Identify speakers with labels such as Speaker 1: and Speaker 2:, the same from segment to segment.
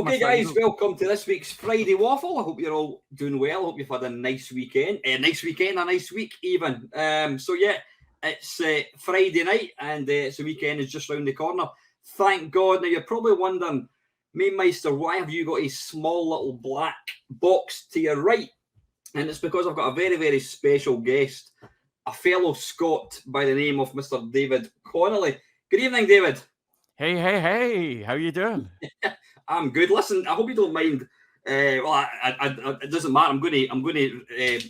Speaker 1: Okay, guys, welcome to this week's Friday Waffle. I hope you're all doing well. I hope you've had a nice weekend. A nice week even. So yeah, it's Friday night and it's the weekend is just round the corner. Thank God. Now you're probably wondering, Meister, why have you got a small little black box to your right? And it's because I've got a very, very special guest, a fellow Scot by the name of Mr David Connolly. Good evening, David.
Speaker 2: Hey, how you doing?
Speaker 1: I'm good. Listen, I hope you don't mind. It doesn't matter. I'm going to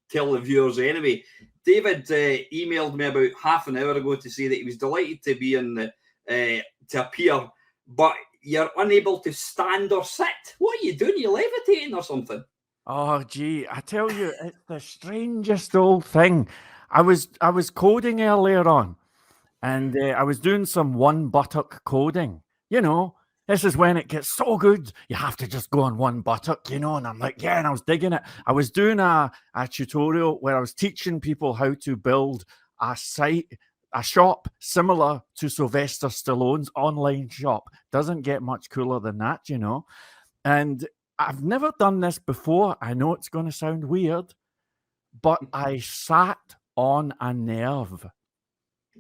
Speaker 1: tell the viewers anyway. David emailed me about half an hour ago to say that he was delighted to be in the to appear, but you're unable to stand or sit. What are you doing? You levitating or something?
Speaker 2: Oh, gee, I tell you, it's the strangest old thing. I was coding earlier on, and I was doing some one buttock coding. You know, this is when it gets so good. You have to just go on one buttock, you know. And I'm like, yeah, and I was digging it. I was doing a tutorial where I was teaching people how to build a shop similar to Sylvester Stallone's online shop. Doesn't get much cooler than that, you know. And I've never done this before. I know it's going to sound weird, but I sat on a nerve.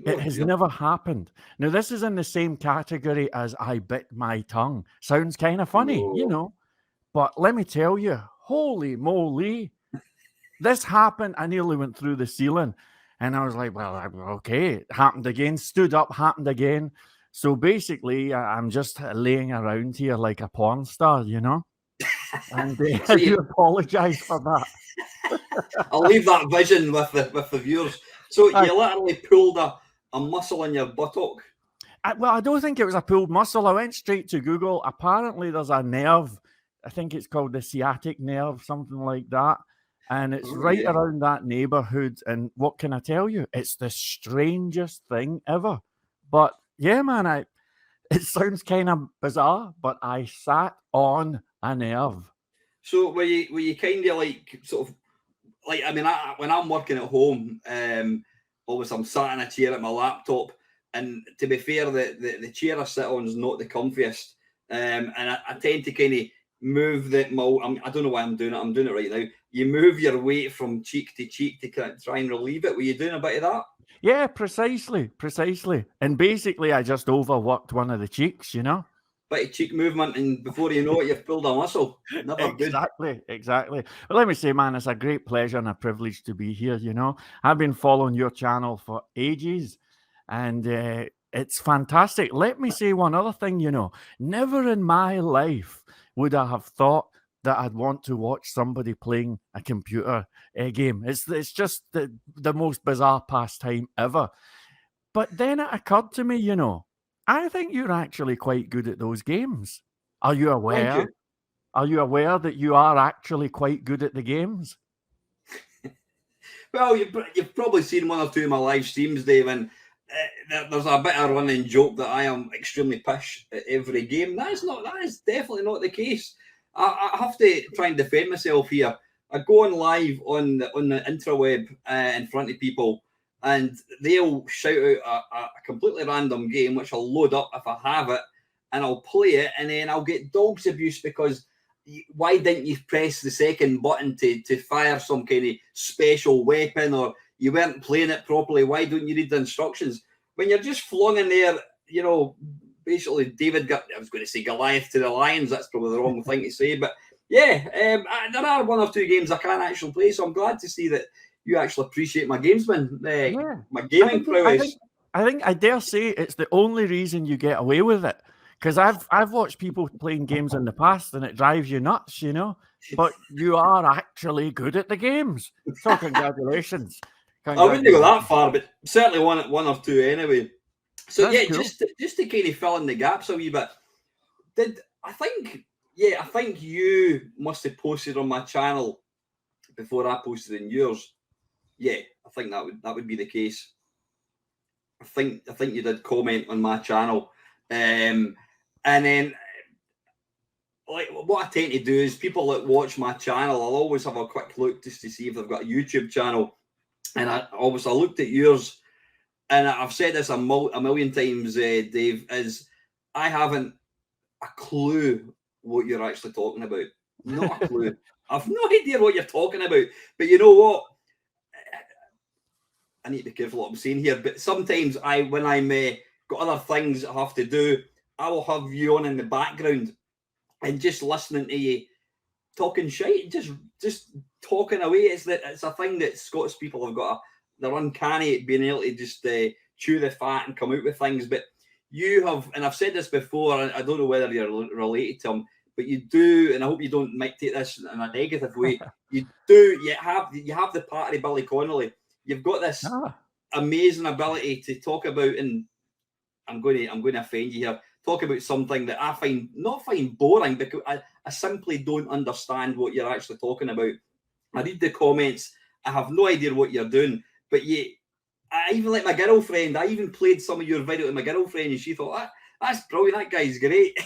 Speaker 2: It has never happened. Now, this is in the same category as I bit my tongue. Sounds kind of funny, you know. But let me tell you, holy moly, this happened. I nearly went through the ceiling. And I was like, well, okay, it happened again. Stood up, happened again. So basically, I'm just laying around here like a porn star, you know. And I do apologise for that.
Speaker 1: I'll leave that vision with the viewers. So you literally pulled a muscle in your buttock?
Speaker 2: I don't think it was a pulled muscle. I went straight to Google. Apparently, there's a nerve. I think it's called the sciatic nerve, something like that. And it's around that neighborhood. And what can I tell you? It's the strangest thing ever. But yeah, man, it sounds kind of bizarre, but I sat on a nerve.
Speaker 1: So were you kind of like sort of like, I mean, when I'm working at home, always I'm sat in a chair at my laptop, and to be fair, the chair I sit on is not the comfiest, and I tend to kind of move I don't know why I'm doing it. I'm doing it right now. You move your weight from cheek to cheek to kind of try and relieve it. Were you doing a bit of that?
Speaker 2: Yeah, precisely. And basically, I just overworked one of the cheeks, you know.
Speaker 1: Bit of cheek movement, and before you know it, you've pulled a muscle. Never
Speaker 2: Exactly. Well, let me say, man, it's a great pleasure and a privilege to be here, you know. I've been following your channel for ages, and it's fantastic. Let me say one other thing, you know. Never in my life would I have thought that I'd want to watch somebody playing a computer game. It's just the most bizarre pastime ever. But then it occurred to me, you know, I think you're actually quite good at those games. Are you aware?
Speaker 1: Thank you.
Speaker 2: Are you aware that you are actually quite good at the games?
Speaker 1: Well, you've probably seen one or two of my live streams, Dave, and there's a bit of a running joke that I am extremely pish at every game. That is definitely not the case. I have to try and defend myself here. I go on live on the intraweb in front of people, and they'll shout out a completely random game, which I'll load up if I have it, and I'll play it, and then I'll get dog's abuse because why didn't you press the second button to fire some kind of special weapon, or you weren't playing it properly? Why don't you read the instructions? When you're just flung in there, you know, basically David got, I was going to say Goliath to the lions. That's probably the wrong thing to say, but yeah, there are one or two games I can actually play, so I'm glad to see that you actually appreciate my gamesman, my gaming prowess.
Speaker 2: I dare say it's the only reason you get away with it. Because I've watched people playing games in the past and it drives you nuts, you know. But you are actually good at the games. So congratulations.
Speaker 1: I wouldn't go that far, but certainly one or two anyway. So that's cool. just to kind of fill in the gaps a wee bit. I think you must have posted on my channel before I posted in yours. Yeah, I think that would be the case. I think you did comment on my channel. And then, like, what I tend to do is people that watch my channel, I'll always have a quick look just to see if they've got a YouTube channel. And I looked at yours, and I've said this a million times, Dave, is I haven't a clue what you're actually talking about. Not a clue. I've no idea what you're talking about. But you know what? I need to be careful what I'm saying here. But sometimes when I'm got other things I have to do, I will have you on in the background and just listening to you talking shite, just talking away. It's a thing that Scots people have got. They're uncanny at being able to just chew the fat and come out with things. But you have, and I've said this before, I don't know whether you're related to him, but you do, and I hope you don't take this in a negative way. You have the part of Billy Connolly. You've got this amazing ability to talk about, and I'm going to offend you here. Talk about something that I find boring because I simply don't understand what you're actually talking about. I read the comments. I have no idea what you're doing, but I even like my girlfriend. I even played some of your video with my girlfriend, and she thought, that's brilliant. That guy's great.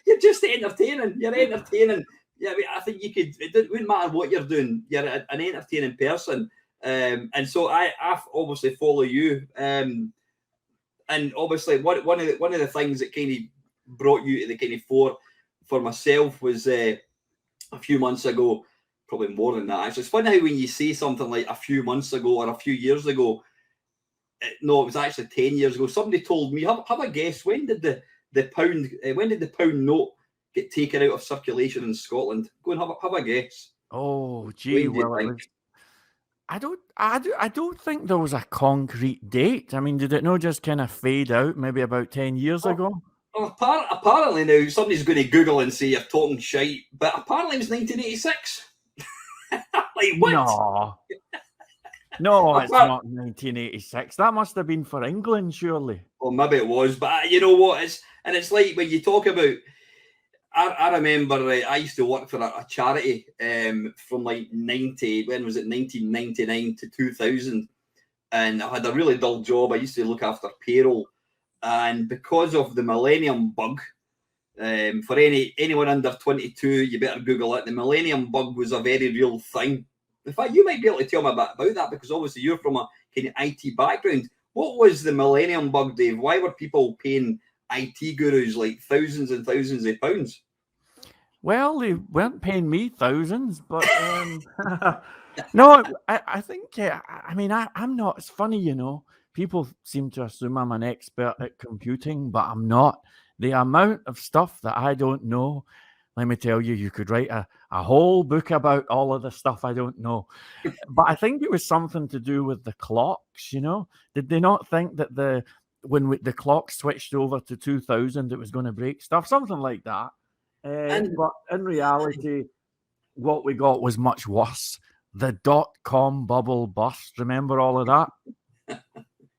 Speaker 1: You're just entertaining. You're entertaining. Yeah, I think you could. It wouldn't matter what you're doing. You're an entertaining person, and so I obviously follow you. And obviously, one of the things that kind of brought you to the kind of fore for myself was a few months ago, probably more than that. Actually, it's funny how when you say something like a few months ago or a few years ago, it was actually 10 years ago. Somebody told me, have a guess, when did the pound note get taken out of circulation in Scotland? Go and have a guess.
Speaker 2: Oh, gee, well, it was. I don't think there was a concrete date. I mean, did it not just kind of fade out maybe about 10 years ago?
Speaker 1: Well, apparently now somebody's going to Google and say you're talking shite, but apparently it was 1986. Like what?
Speaker 2: No, it's not 1986. That must have been for England, surely.
Speaker 1: Well, maybe it was, but you know what? It's like when you talk about. I remember I used to work for a charity from like 1999 to 2000, and I had a really dull job. I used to look after payroll, and because of the Millennium Bug, for anyone under 22, you better Google it. The Millennium Bug was a very real thing. In fact, you might be able to tell me a bit about that because obviously you're from a kind of IT background. What was the Millennium Bug, Dave? Why were people paying IT gurus like thousands and thousands of pounds?
Speaker 2: Well, they weren't paying me thousands, but no, I think, I mean, I'm not. It's funny, you know, people seem to assume I'm an expert at computing, but I'm not. The amount of stuff that I don't know, let me tell you, you could write a whole book about all of the stuff I don't know. But I think it was something to do with the clocks, you know? Did they not think that when the clock switched over to 2000, it was going to break stuff? Something like that. But in reality, what we got was much worse. The dot-com bubble bust. Remember all of that?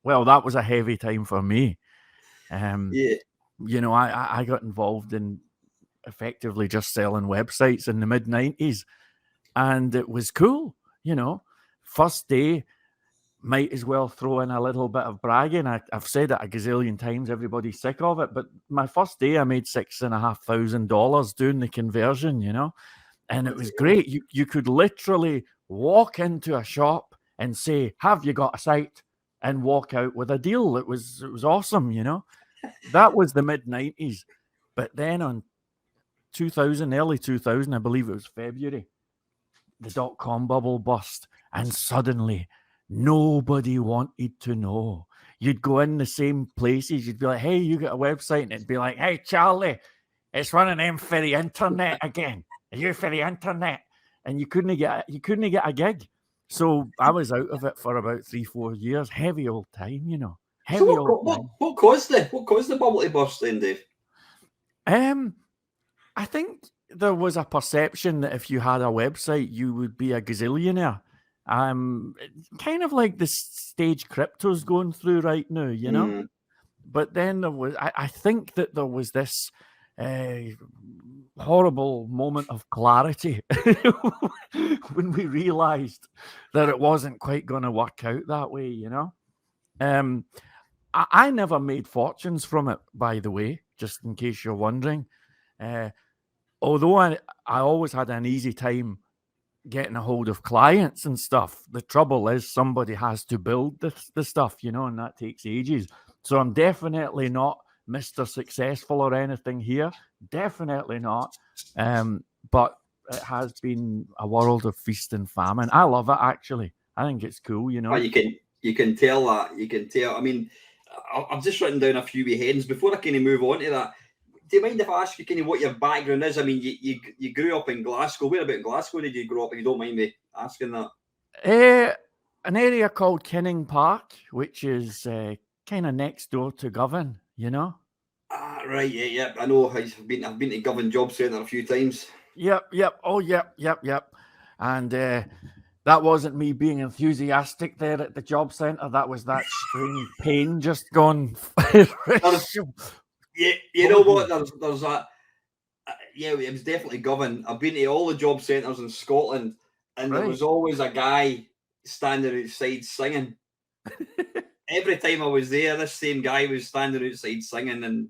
Speaker 2: Well, that was a heavy time for me. You know, I got involved in effectively just selling websites in the mid-90s, and it was cool. You know, first day, might as well throw in a little bit of bragging. I've said it a gazillion times. Everybody's sick of it. But my first day, I made $6,500 doing the conversion, you know, and it was great. You could literally walk into a shop and say, "Have you got a site?" and walk out with a deal. It was awesome, you know. That was the mid-90s. But then on 2000, early 2000, I believe it was February, the dot-com bubble burst, and suddenly nobody wanted to know. You'd go in the same places. You'd be like, "Hey, you got a website?" And it'd be like, "Hey, Charlie, it's one of them for the internet again. Are you for the internet?" And you couldn't get a gig. So I was out of it for about 3-4 years. Heavy old time, you know.
Speaker 1: What caused the bubble to burst then, Dave?
Speaker 2: I think there was a perception that if you had a website, you would be a gazillionaire. Kind of like the stage crypto's going through right now, you know. But then there was, I think that there was this horrible moment of clarity when we realized that it wasn't quite going to work out that way, you know. I never made fortunes from it, by the way, just in case you're wondering. Although I always had an easy time getting a hold of clients and stuff. The trouble is somebody has to build the stuff, you know, and that takes ages. So I'm definitely not Mr. Successful or anything here. Definitely not. But it has been a world of feast and famine. I love it, actually. I think it's cool, you know.
Speaker 1: You can tell that. You can tell. I mean, I've just written down a few wee headings before I kind of move on to that. Do you mind if I ask you kind of what your background is? I mean, you grew up in Glasgow. Where about in Glasgow did you grow up? If you don't mind me asking that.
Speaker 2: An area called Kinning Park, which is kind of next door to Govan, you know.
Speaker 1: Ah, right, yeah. I know. I've been to Govan Job Centre a few times.
Speaker 2: Yep. Oh, yep. And that wasn't me being enthusiastic there at the job centre. That was that strange pain just gone.
Speaker 1: Yeah, you know what? There's that. Yeah, it was definitely Govan. I've been to all the job centres in Scotland, and there was always a guy standing outside singing. Every time I was there, this same guy was standing outside singing, and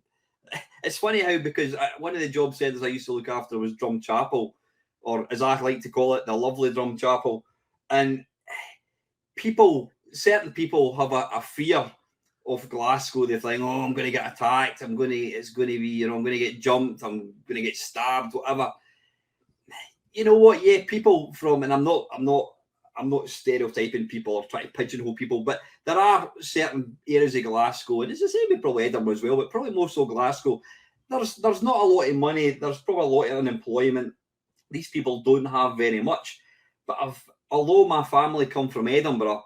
Speaker 1: it's funny how, because one of the job centres I used to look after was Drum Chapel, or as I like to call it, the lovely Drum Chapel, and certain people have a fear of Glasgow. They think, oh, I'm going to get attacked. I'm going to get jumped. I'm going to get stabbed, whatever. You know what? Yeah, people from, and I'm not stereotyping people or trying to pigeonhole people, but there are certain areas of Glasgow, and it's the same with probably Edinburgh as well, but probably more so Glasgow. There's not a lot of money. There's probably a lot of unemployment. These people don't have very much. But although my family come from Edinburgh,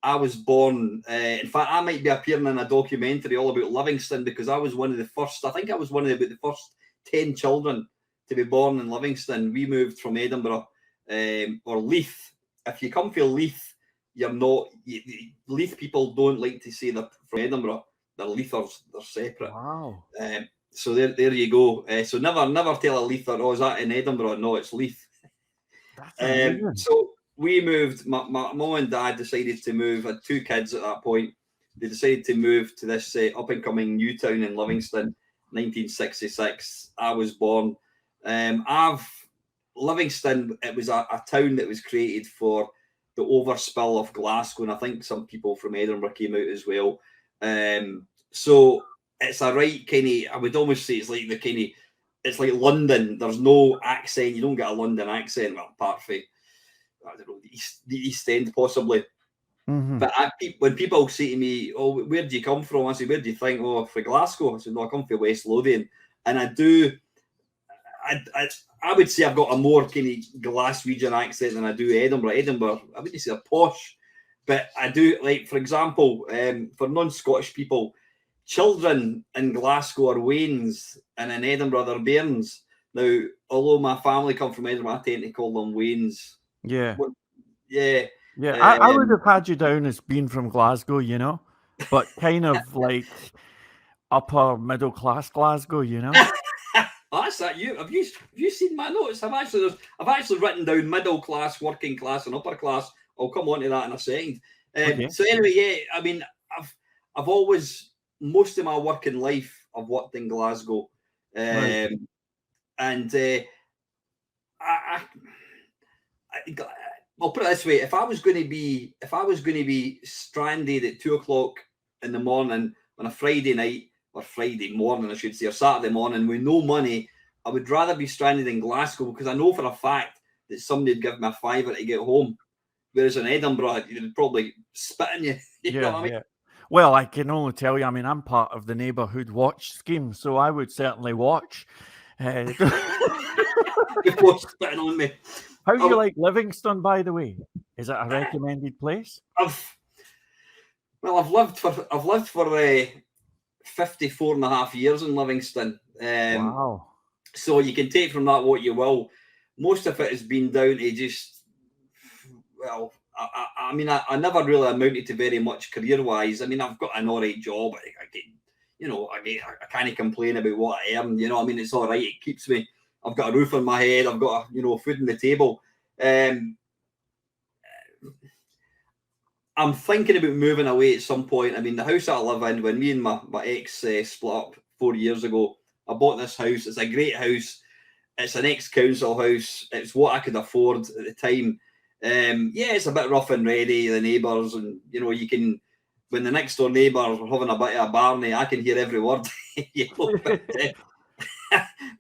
Speaker 1: I was born, in fact, I might be appearing in a documentary all about Livingston, because I was one of the first, I think I was one of the first 10 children to be born in Livingston. We moved from Edinburgh, or Leith. If you come from Leith, you're not, Leith people don't like to say they're from Edinburgh. They're Leithers, they're separate.
Speaker 2: Wow.
Speaker 1: So there you go. So never tell a Leither, oh, is that in Edinburgh? No, it's Leith.
Speaker 2: That's amazing.
Speaker 1: So we moved. My mum and dad decided to move. I had 2 kids at that point. They decided to move to this up and coming new town in Livingston, 1966. I was born. Livingston. It was a town that was created for the overspill of Glasgow, and I think some people from Edinburgh came out as well. So it's a right kind of. I would almost say it's like the kind of. It's like London. There's no accent. You don't get a London accent, well, apart from, I don't know, the East End possibly.
Speaker 2: Mm-hmm.
Speaker 1: But when people say to me, "Oh, where do you come from?" I say, "Where do you think?" "Oh, from Glasgow." I said, "No, I come from West Lothian." And I do. I would say I've got a more kind of Glaswegian accent than I do Edinburgh. Edinburgh, I wouldn't say they're posh, but I do, like, for example, for non-Scottish people, children in Glasgow are Waynes, and in Edinburgh they're Bairns. Now, although my family come from Edinburgh, I tend to call them Waynes.
Speaker 2: Yeah.
Speaker 1: Yeah.
Speaker 2: I would have had you down as being from Glasgow, you know, but kind of like upper middle class Glasgow, you know.
Speaker 1: Oh, that's that. Have you seen my notes? I've actually written down middle class, working class, and upper class. I'll come on to that in a second.
Speaker 2: Okay.
Speaker 1: So anyway, yeah, I mean, I've always, most of my working life, I've worked in Glasgow,
Speaker 2: Right.
Speaker 1: and I'll put it this way: if I was going to be stranded at 2:00 in the morning on a Friday night, or Friday morning, I should say, or Saturday morning with no money, I would rather be stranded in Glasgow, because I know for a fact that somebody would give me a fiver to get home. Whereas in Edinburgh, you'd probably spit on you. You know what I mean?
Speaker 2: Yeah. Well, I can only tell you, I mean, I'm part of the neighbourhood watch scheme, so I would certainly watch.
Speaker 1: Before spitting on me.
Speaker 2: How do you like Livingston, by the way? Is it a recommended place?
Speaker 1: I've lived for 54 and a half years in Livingston.
Speaker 2: Wow.
Speaker 1: So you can take from that what you will. Most of it has been down to just, well, I mean, I never really amounted to very much career-wise. I mean, I've got an all right job. I can't complain about what I earn. You know, I mean, it's all right. It keeps me. I've got a roof on my head. I've got food on the table. I'm thinking about moving away at some point. I mean, the house that I live in, when me and my ex split up 4 years ago, I bought this house. It's a great house. It's an ex-council house. It's what I could afford at the time. Yeah, it's a bit rough and ready, the neighbours, and you can. when the next door neighbours were having a bit of a barney, I can hear every word. You know,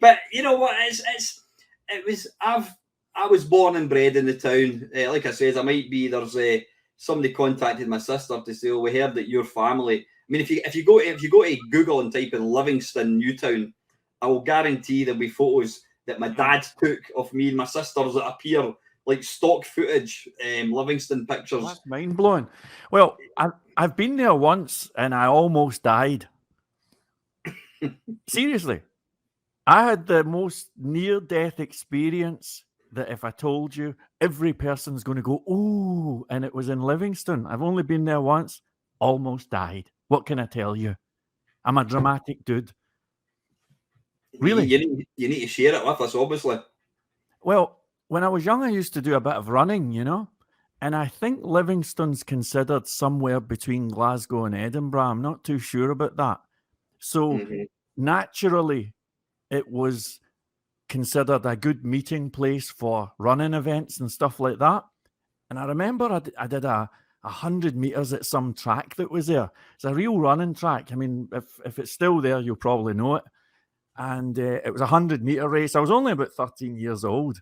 Speaker 1: but you know what? I was born and bred in the town. Like I said, there's somebody contacted my sister to say, "Oh, we heard that your family." I mean, if you go to Google and type in Livingston, Newtown, I will guarantee there'll be photos that my dad took of me and my sisters that appear like stock footage, Livingston pictures.
Speaker 2: That's mind blowing. Well, I've been there once and I almost died. Seriously, I had the most near-death experience that if I told you, every person's going to go, "Ooh," and it was in Livingston. I've only been there once, almost died. What can I tell you? I'm a dramatic dude. Really?
Speaker 1: You need to share it with us, obviously.
Speaker 2: Well, when I was young, I used to do a bit of running, you know, and I think Livingston's considered somewhere between Glasgow and Edinburgh. I'm not too sure about that. So naturally, it was considered a good meeting place for running events and stuff like that. And I remember I did a 100 meters at some track that was there. It's a real running track. I mean, if it's still there, you'll probably know it. And it was a 100-meter race. I was only about 13 years old.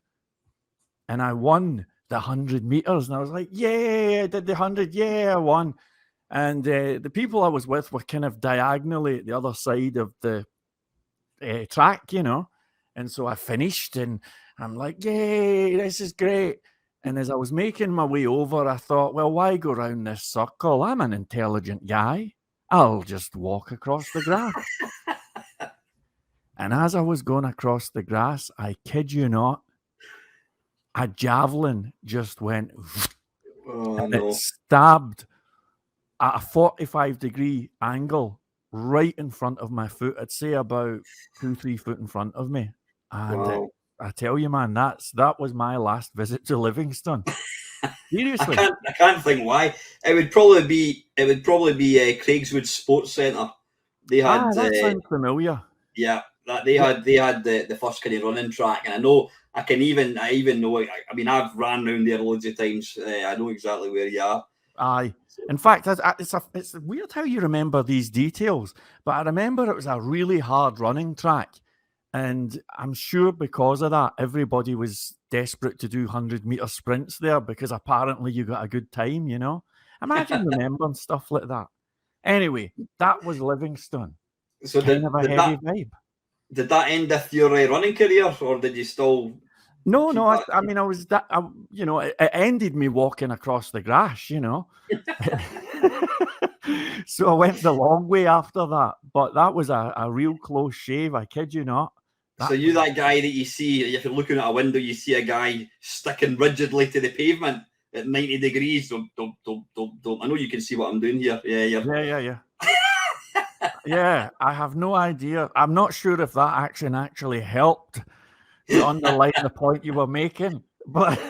Speaker 2: And I won the 100 meters. And I was like, "Yeah, I did the 100. Yeah, I won." And the people I was with were kind of diagonally at the other side of the track, you know. And so I finished and I'm like, "Yay, this is great." And as I was making my way over, I thought, well, why go round this circle? I'm an intelligent guy. I'll just walk across the grass. And as I was going across the grass, I kid you not, a javelin just went and it stabbed at a 45-degree angle right in front of my foot. I'd say about 2-3 foot in front of me. And I tell you, man, that was my last visit to Livingston. Seriously,
Speaker 1: I can't think why. It would probably be Craigswood Sports Centre. They had
Speaker 2: that sounds familiar.
Speaker 1: Yeah, they had the first kind of running track, and I know I even know. I mean, I've ran around there loads of times. I know exactly where you are.
Speaker 2: Aye. In fact, it's weird how you remember these details, but I remember it was a really hard running track. And I'm sure because of that, everybody was desperate to do 100-meter sprints there because apparently you got a good time, you know? Imagine remembering stuff like that. Anyway, that was Livingston.
Speaker 1: So
Speaker 2: kind of a heavy vibe.
Speaker 1: Did that end with your running career, or did you still?
Speaker 2: No. I mean, it ended me walking across the grass, you know. So I went the long way after that, but that was a real close shave. I kid you not.
Speaker 1: So you that guy that you see, if you're looking at a window, you see a guy sticking rigidly to the pavement at 90 degrees. Don't. I know you can see what I'm doing here.
Speaker 2: Yeah. Yeah, I have no idea. I'm not sure if that action actually helped to underline the point you were making. But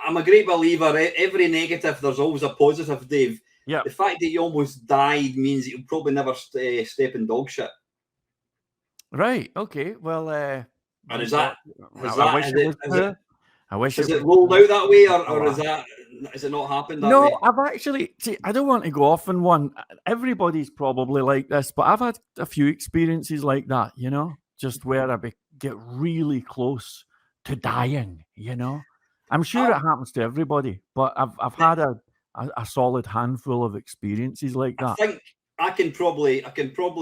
Speaker 1: I'm a great believer. Every negative, there's always a positive, Dave.
Speaker 2: Yeah.
Speaker 1: The fact that you almost died means that you'll probably never step in dog shit.
Speaker 2: Right. Okay. Well,
Speaker 1: and is
Speaker 2: that? I wish it was. I wish
Speaker 1: it rolled out that way, or has it not happened that way?
Speaker 2: No, I've actually. See, I don't want to go off on one. Everybody's probably like this, but I've had a few experiences like that. You know, just where I get really close to dying. You know, I'm sure it happens to everybody, but I've had a solid handful of experiences like that.
Speaker 1: I think I can probably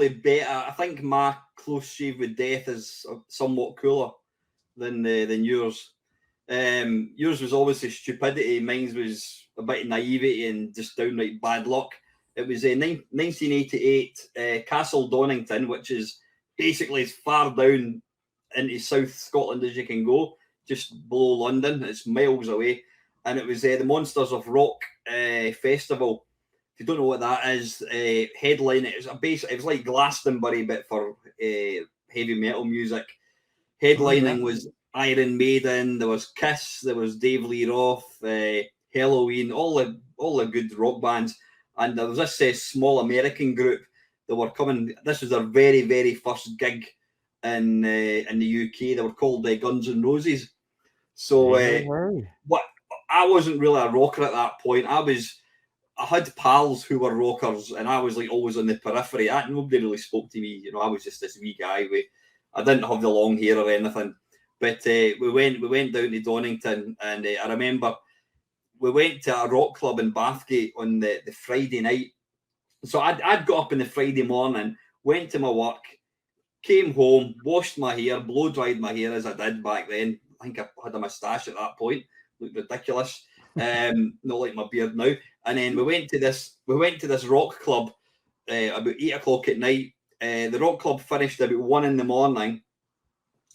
Speaker 1: bet. I think my close shave with death is somewhat cooler than yours. Yours was obviously stupidity. Mine was a bit of naivety and just downright bad luck. It was 1988, Castle Donington, which is basically as far down into South Scotland as you can go, just below London. It's miles away. And it was the Monsters of Rock festival. If you don't know what that is, headline, it was like Glastonbury, but for heavy metal music. Headlining was Iron Maiden, there was Kiss, there was Dave Lee Roth, Halloween, all the good rock bands. And there was this small American group that were coming. This was their very, very first gig in the UK. They were called Guns N' Roses. So what I wasn't really a rocker at that point. I had pals who were rockers, and I was like always on the periphery. Nobody really spoke to me. I was just this wee guy. I didn't have the long hair or anything. But we went down to Donington, and I remember we went to a rock club in Bathgate on the Friday night. So I'd got up in the Friday morning, went to my work, came home, washed my hair, blow dried my hair as I did back then. I think I had a moustache at that point, looked ridiculous. Not like my beard now. And then we went to this rock club about 8 o'clock at night. The rock club finished about 1 in the morning.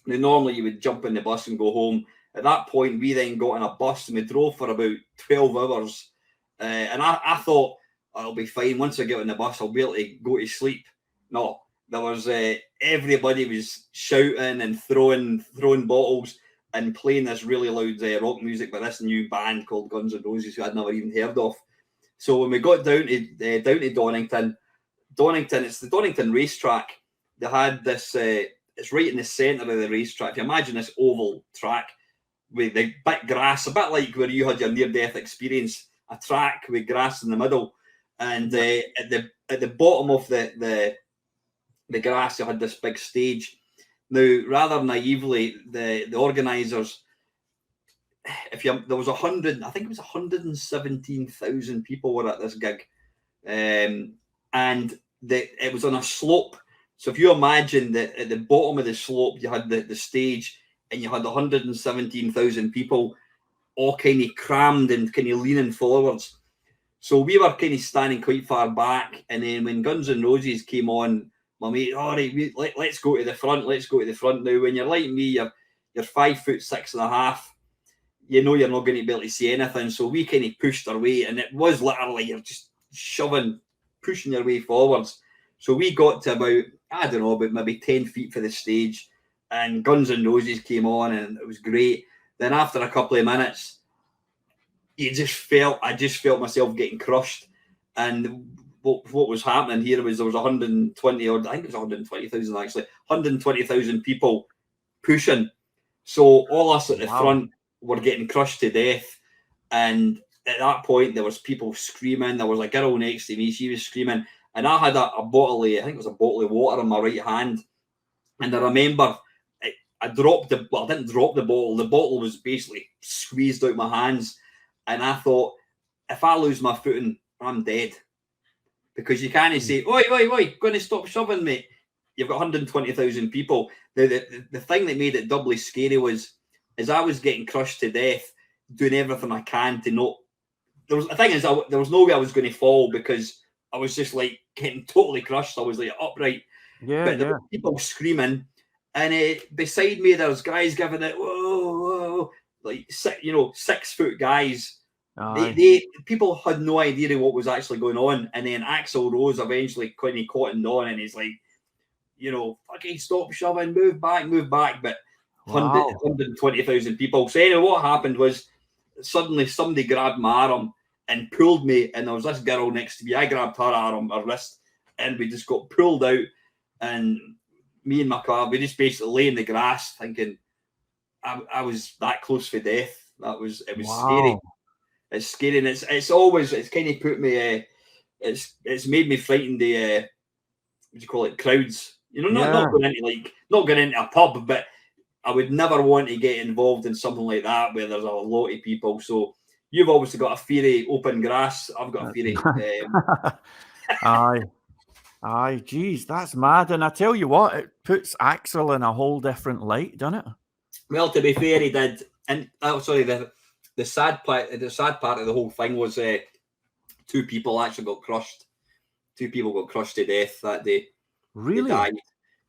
Speaker 1: Now, normally you would jump in the bus and go home. At that point, we then got in a bus and we drove for about 12 hours. And I thought, I'll be fine. Once I get on the bus, I'll be able to go to sleep. No, there was everybody was shouting and throwing bottles and playing this really loud rock music by this new band called Guns N' Roses, who I'd never even heard of. So when we got down to Donington, it's the Donington racetrack. They had this. It's right in the centre of the racetrack. If you imagine this oval track with the big grass, a bit like where you had your near-death experience, a track with grass in the middle, and at the bottom of the grass, you had this big stage. Now, rather naively, the organisers, there was 100, I think it was 117,000 people were at this gig, and it was on a slope. So if you imagine that at the bottom of the slope, you had the stage, and you had 117,000 people all kind of crammed and kind of leaning forwards. So we were kind of standing quite far back, and then when Guns N' Roses came on, my mate, all right, let's go to the front. Let's go to the front now. When you're like me, you're 5'6.5". You're not going to be able to see anything. So we kind of pushed our way, and it was literally you're just pushing your way forwards. So we got to about maybe 10 feet for the stage, and Guns N' Roses came on, and it was great. Then after a couple of minutes, I just felt myself getting crushed. And what was happening here was there was 120, or I think it was 120,000 actually, 120,000 people pushing. So all us at the front were getting crushed to death. And at that point, there was people screaming. There was a girl next to me. She was screaming. And I had a bottle of, I think it was a bottle of water in my right hand. And I remember I didn't drop the bottle. The bottle was basically squeezed out my hands. And I thought, if I lose my footing, I'm dead. Because you can't say, oi, going to stop shoving, mate. You've got 120,000 people. The thing that made it doubly scary was I was getting crushed to death, doing everything I can to not. There was no way I was going to fall because I was just like getting totally crushed. I was like upright. But there were people screaming, and beside me there's guys giving it whoa, like 6 foot guys. People had no idea what was actually going on, and then Axl Rose eventually kind of cottoned on, and he's like, fucking stop shoving, move back. But 120,000 people. So anyway, what happened was suddenly somebody grabbed my arm and pulled me, and there was this girl next to me. I grabbed her arm, her wrist, and we just got pulled out. And me and my car, we just basically lay in the grass, thinking I was that close for death. It was scary. It's scary, and it's kind of put me. It's made me frightened. What do you call it? Crowds. Not going into a pub, but I would never want to get involved in something like that where there's a lot of people. So you've obviously got a fear of open grass. I've got a fear of.
Speaker 2: Aye, geez, that's mad. And I tell you what, it puts Axl in a whole different light, doesn't it?
Speaker 1: Well, to be fair, he did. And the sad part of the whole thing was 2 people actually got crushed. 2 people got crushed to death that day.
Speaker 2: Really?
Speaker 1: They died.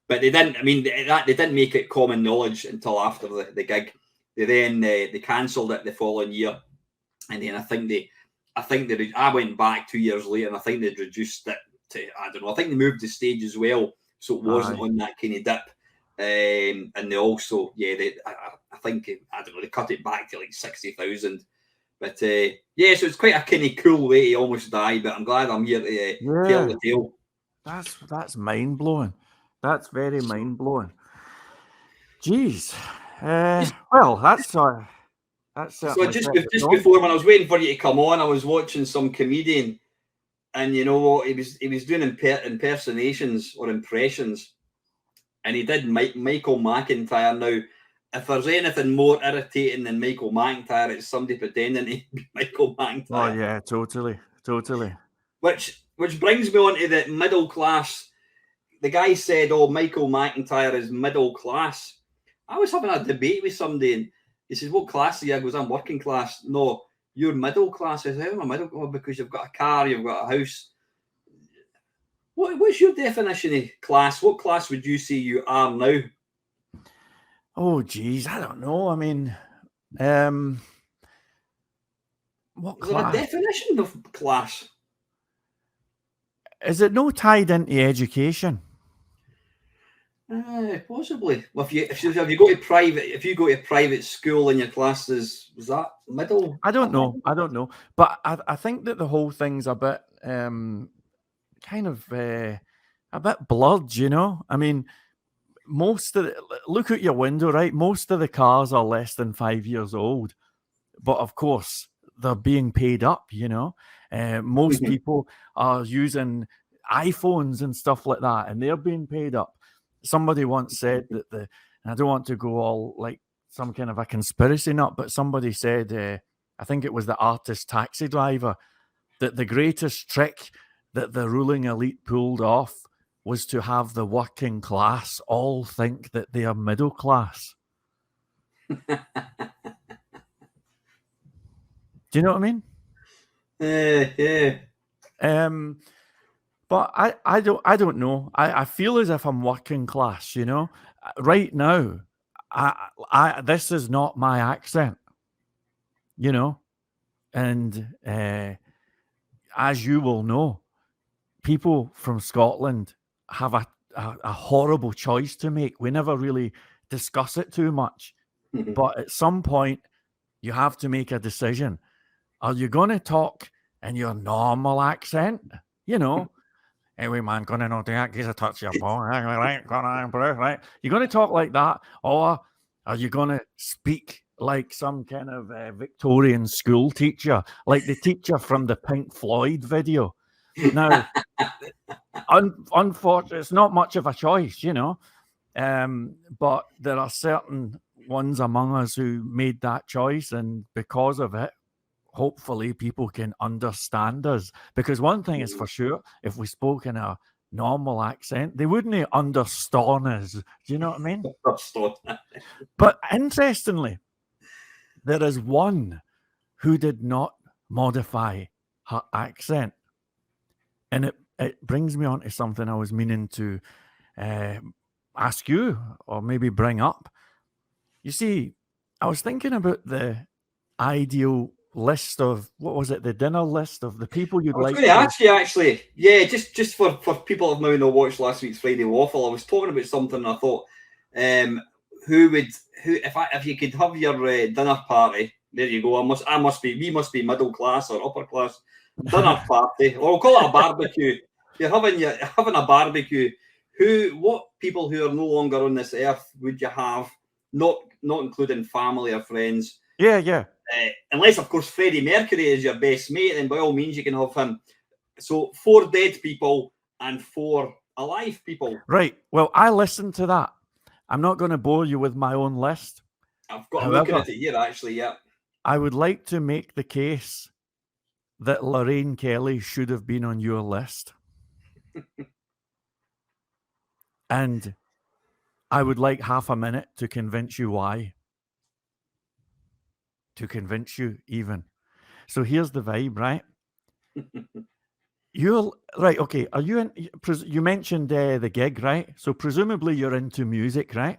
Speaker 1: But they didn't. I mean, they didn't make it common knowledge until after the gig. They cancelled it the following year, and then I think I went back 2 years later, and I think they'd reduced it to, I don't know. I think they moved the stage as well, so it wasn't on that kind of dip. And they also, I think I don't know, they cut it back to like 60,000. But so it's quite a kind of cool way to almost die. But I'm glad I'm here to tell the tale.
Speaker 2: That's mind blowing. That's very mind blowing. Jeez. Well, that's That's
Speaker 1: So
Speaker 2: certainly
Speaker 1: just
Speaker 2: set the
Speaker 1: just
Speaker 2: tone.
Speaker 1: before, when I was waiting for you to come on, I was watching some comedian, and you know what, he was doing impersonations or impressions, and he did Michael McIntyre. Now, if there's anything more irritating than Michael McIntyre, it's somebody pretending to be Michael
Speaker 2: Oh
Speaker 1: McIntyre.
Speaker 2: yeah, totally.
Speaker 1: Which brings me on to the middle class. The guy said, "Oh, Michael McIntyre is middle class." I was having a debate with somebody, and he says, "What class are you?" I goes, "I'm working class." "No, you're middle class." I said, "How am I middle?" "Oh, because you've got a car, you've got a house." What's your definition of class? What class would you say you are now?
Speaker 2: Oh geez, I don't know. I mean, what
Speaker 1: Is there a
Speaker 2: class?
Speaker 1: definition of class?
Speaker 2: Is it no tied into education?
Speaker 1: Possibly. Well, if you go to private school and your class is that middle?
Speaker 2: I don't know. But I think that the whole thing's a bit kind of a bit blurred, you know? I mean, look out your window, right? Most of the cars are less than 5 years old. But of course, they're being paid up, you know? Most people are using iPhones and stuff like that, and they're being paid up. Somebody once said that and I don't want to go all like some kind of a conspiracy nut, but somebody said, I think it was the artist Taxi Driver, that the greatest trick that the ruling elite pulled off was to have the working class all think that they are middle class. Do you know what I mean?
Speaker 1: Yeah.
Speaker 2: But I don't know. I feel as if I'm working class, you know. Right now, this is not my accent, you know. And as you will know, people from Scotland have a horrible choice to make. We never really discuss it too much, but at some point, you have to make a decision. Are you going to talk in your normal accent? You know, anyway, man, gonna know that. Gives a touch your ball, right? Gonna improve, right? You're gonna talk like that, or are you gonna speak like some kind of Victorian school teacher, like the teacher from the Pink Floyd video? Now, unfortunately, it's not much of a choice, you know. But there are certain ones among us who made that choice, and because of it, hopefully people can understand us. Because one thing is for sure, if we spoke in a normal accent, they wouldn't understand us. Do you know what I mean? But interestingly, there is one who did not modify her accent. And it brings me on to something I was meaning to ask you or maybe bring up. You see, I was thinking about the ideal list of, what was it, the dinner list of the people you'd
Speaker 1: I was
Speaker 2: like
Speaker 1: going to
Speaker 2: to...
Speaker 1: ask you actually. Yeah, just for people who've maybe not watched last week's Friday Waffle, I was talking about something and I thought, who if you could have your dinner party, there you go. We must be middle class or upper class. Dinner party, or we'll call it a barbecue. You're having a barbecue. What people who are no longer on this earth would you have? Not including family or friends.
Speaker 2: Yeah.
Speaker 1: Unless, of course, Freddie Mercury is your best mate, then by all means you can have him. So 4 dead people and 4 alive people.
Speaker 2: Right. Well, I listened to that. I'm not going to bore you with my own list.
Speaker 1: I'm looking at it here, actually, yeah.
Speaker 2: I would like to make the case that Lorraine Kelly should have been on your list. And I would like half a minute to convince you why. To convince you even. So here's the vibe, right? You're right. Okay. Are you in? You mentioned the gig, right? So presumably you're into music, right?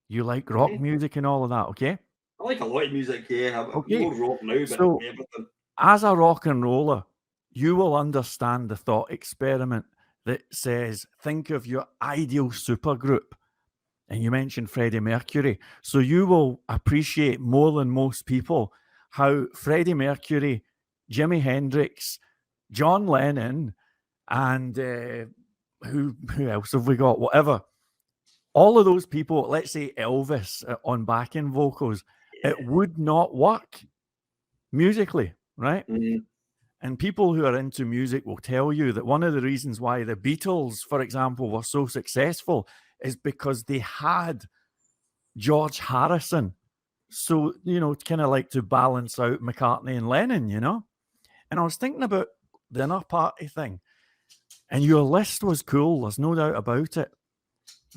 Speaker 2: You like rock music and all of that, okay?
Speaker 1: I like a lot of music, yeah.
Speaker 2: Okay.
Speaker 1: More rock now, but
Speaker 2: So,
Speaker 1: everything.
Speaker 2: as a rock and roller, you will understand the thought experiment that says, think of your ideal supergroup. And you mentioned Freddie Mercury. So you will appreciate more than most people how Freddie Mercury, Jimi Hendrix, John Lennon, and who else have we got? Whatever. All of those people, let's say Elvis on backing vocals, it would not work musically, right?
Speaker 1: Mhm.
Speaker 2: And people who are into music will tell you that one of the reasons why the Beatles, for example, were so successful is because they had George Harrison. So, kind of like to balance out McCartney and Lennon, And I was thinking about the dinner party thing, and your list was cool. There's no doubt about it.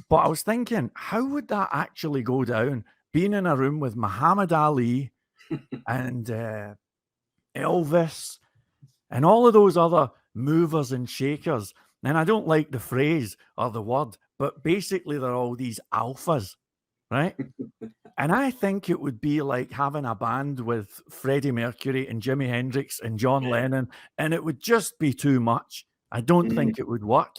Speaker 2: But I was thinking, how would that actually go down? Being in a room with Muhammad Ali and Elvis and all of those other movers and shakers. And I don't like the phrase or the word, but basically they're all these alphas, right? And I think it would be like having a band with Freddie Mercury and Jimi Hendrix and John Lennon, and it would just be too much. I don't think it would work.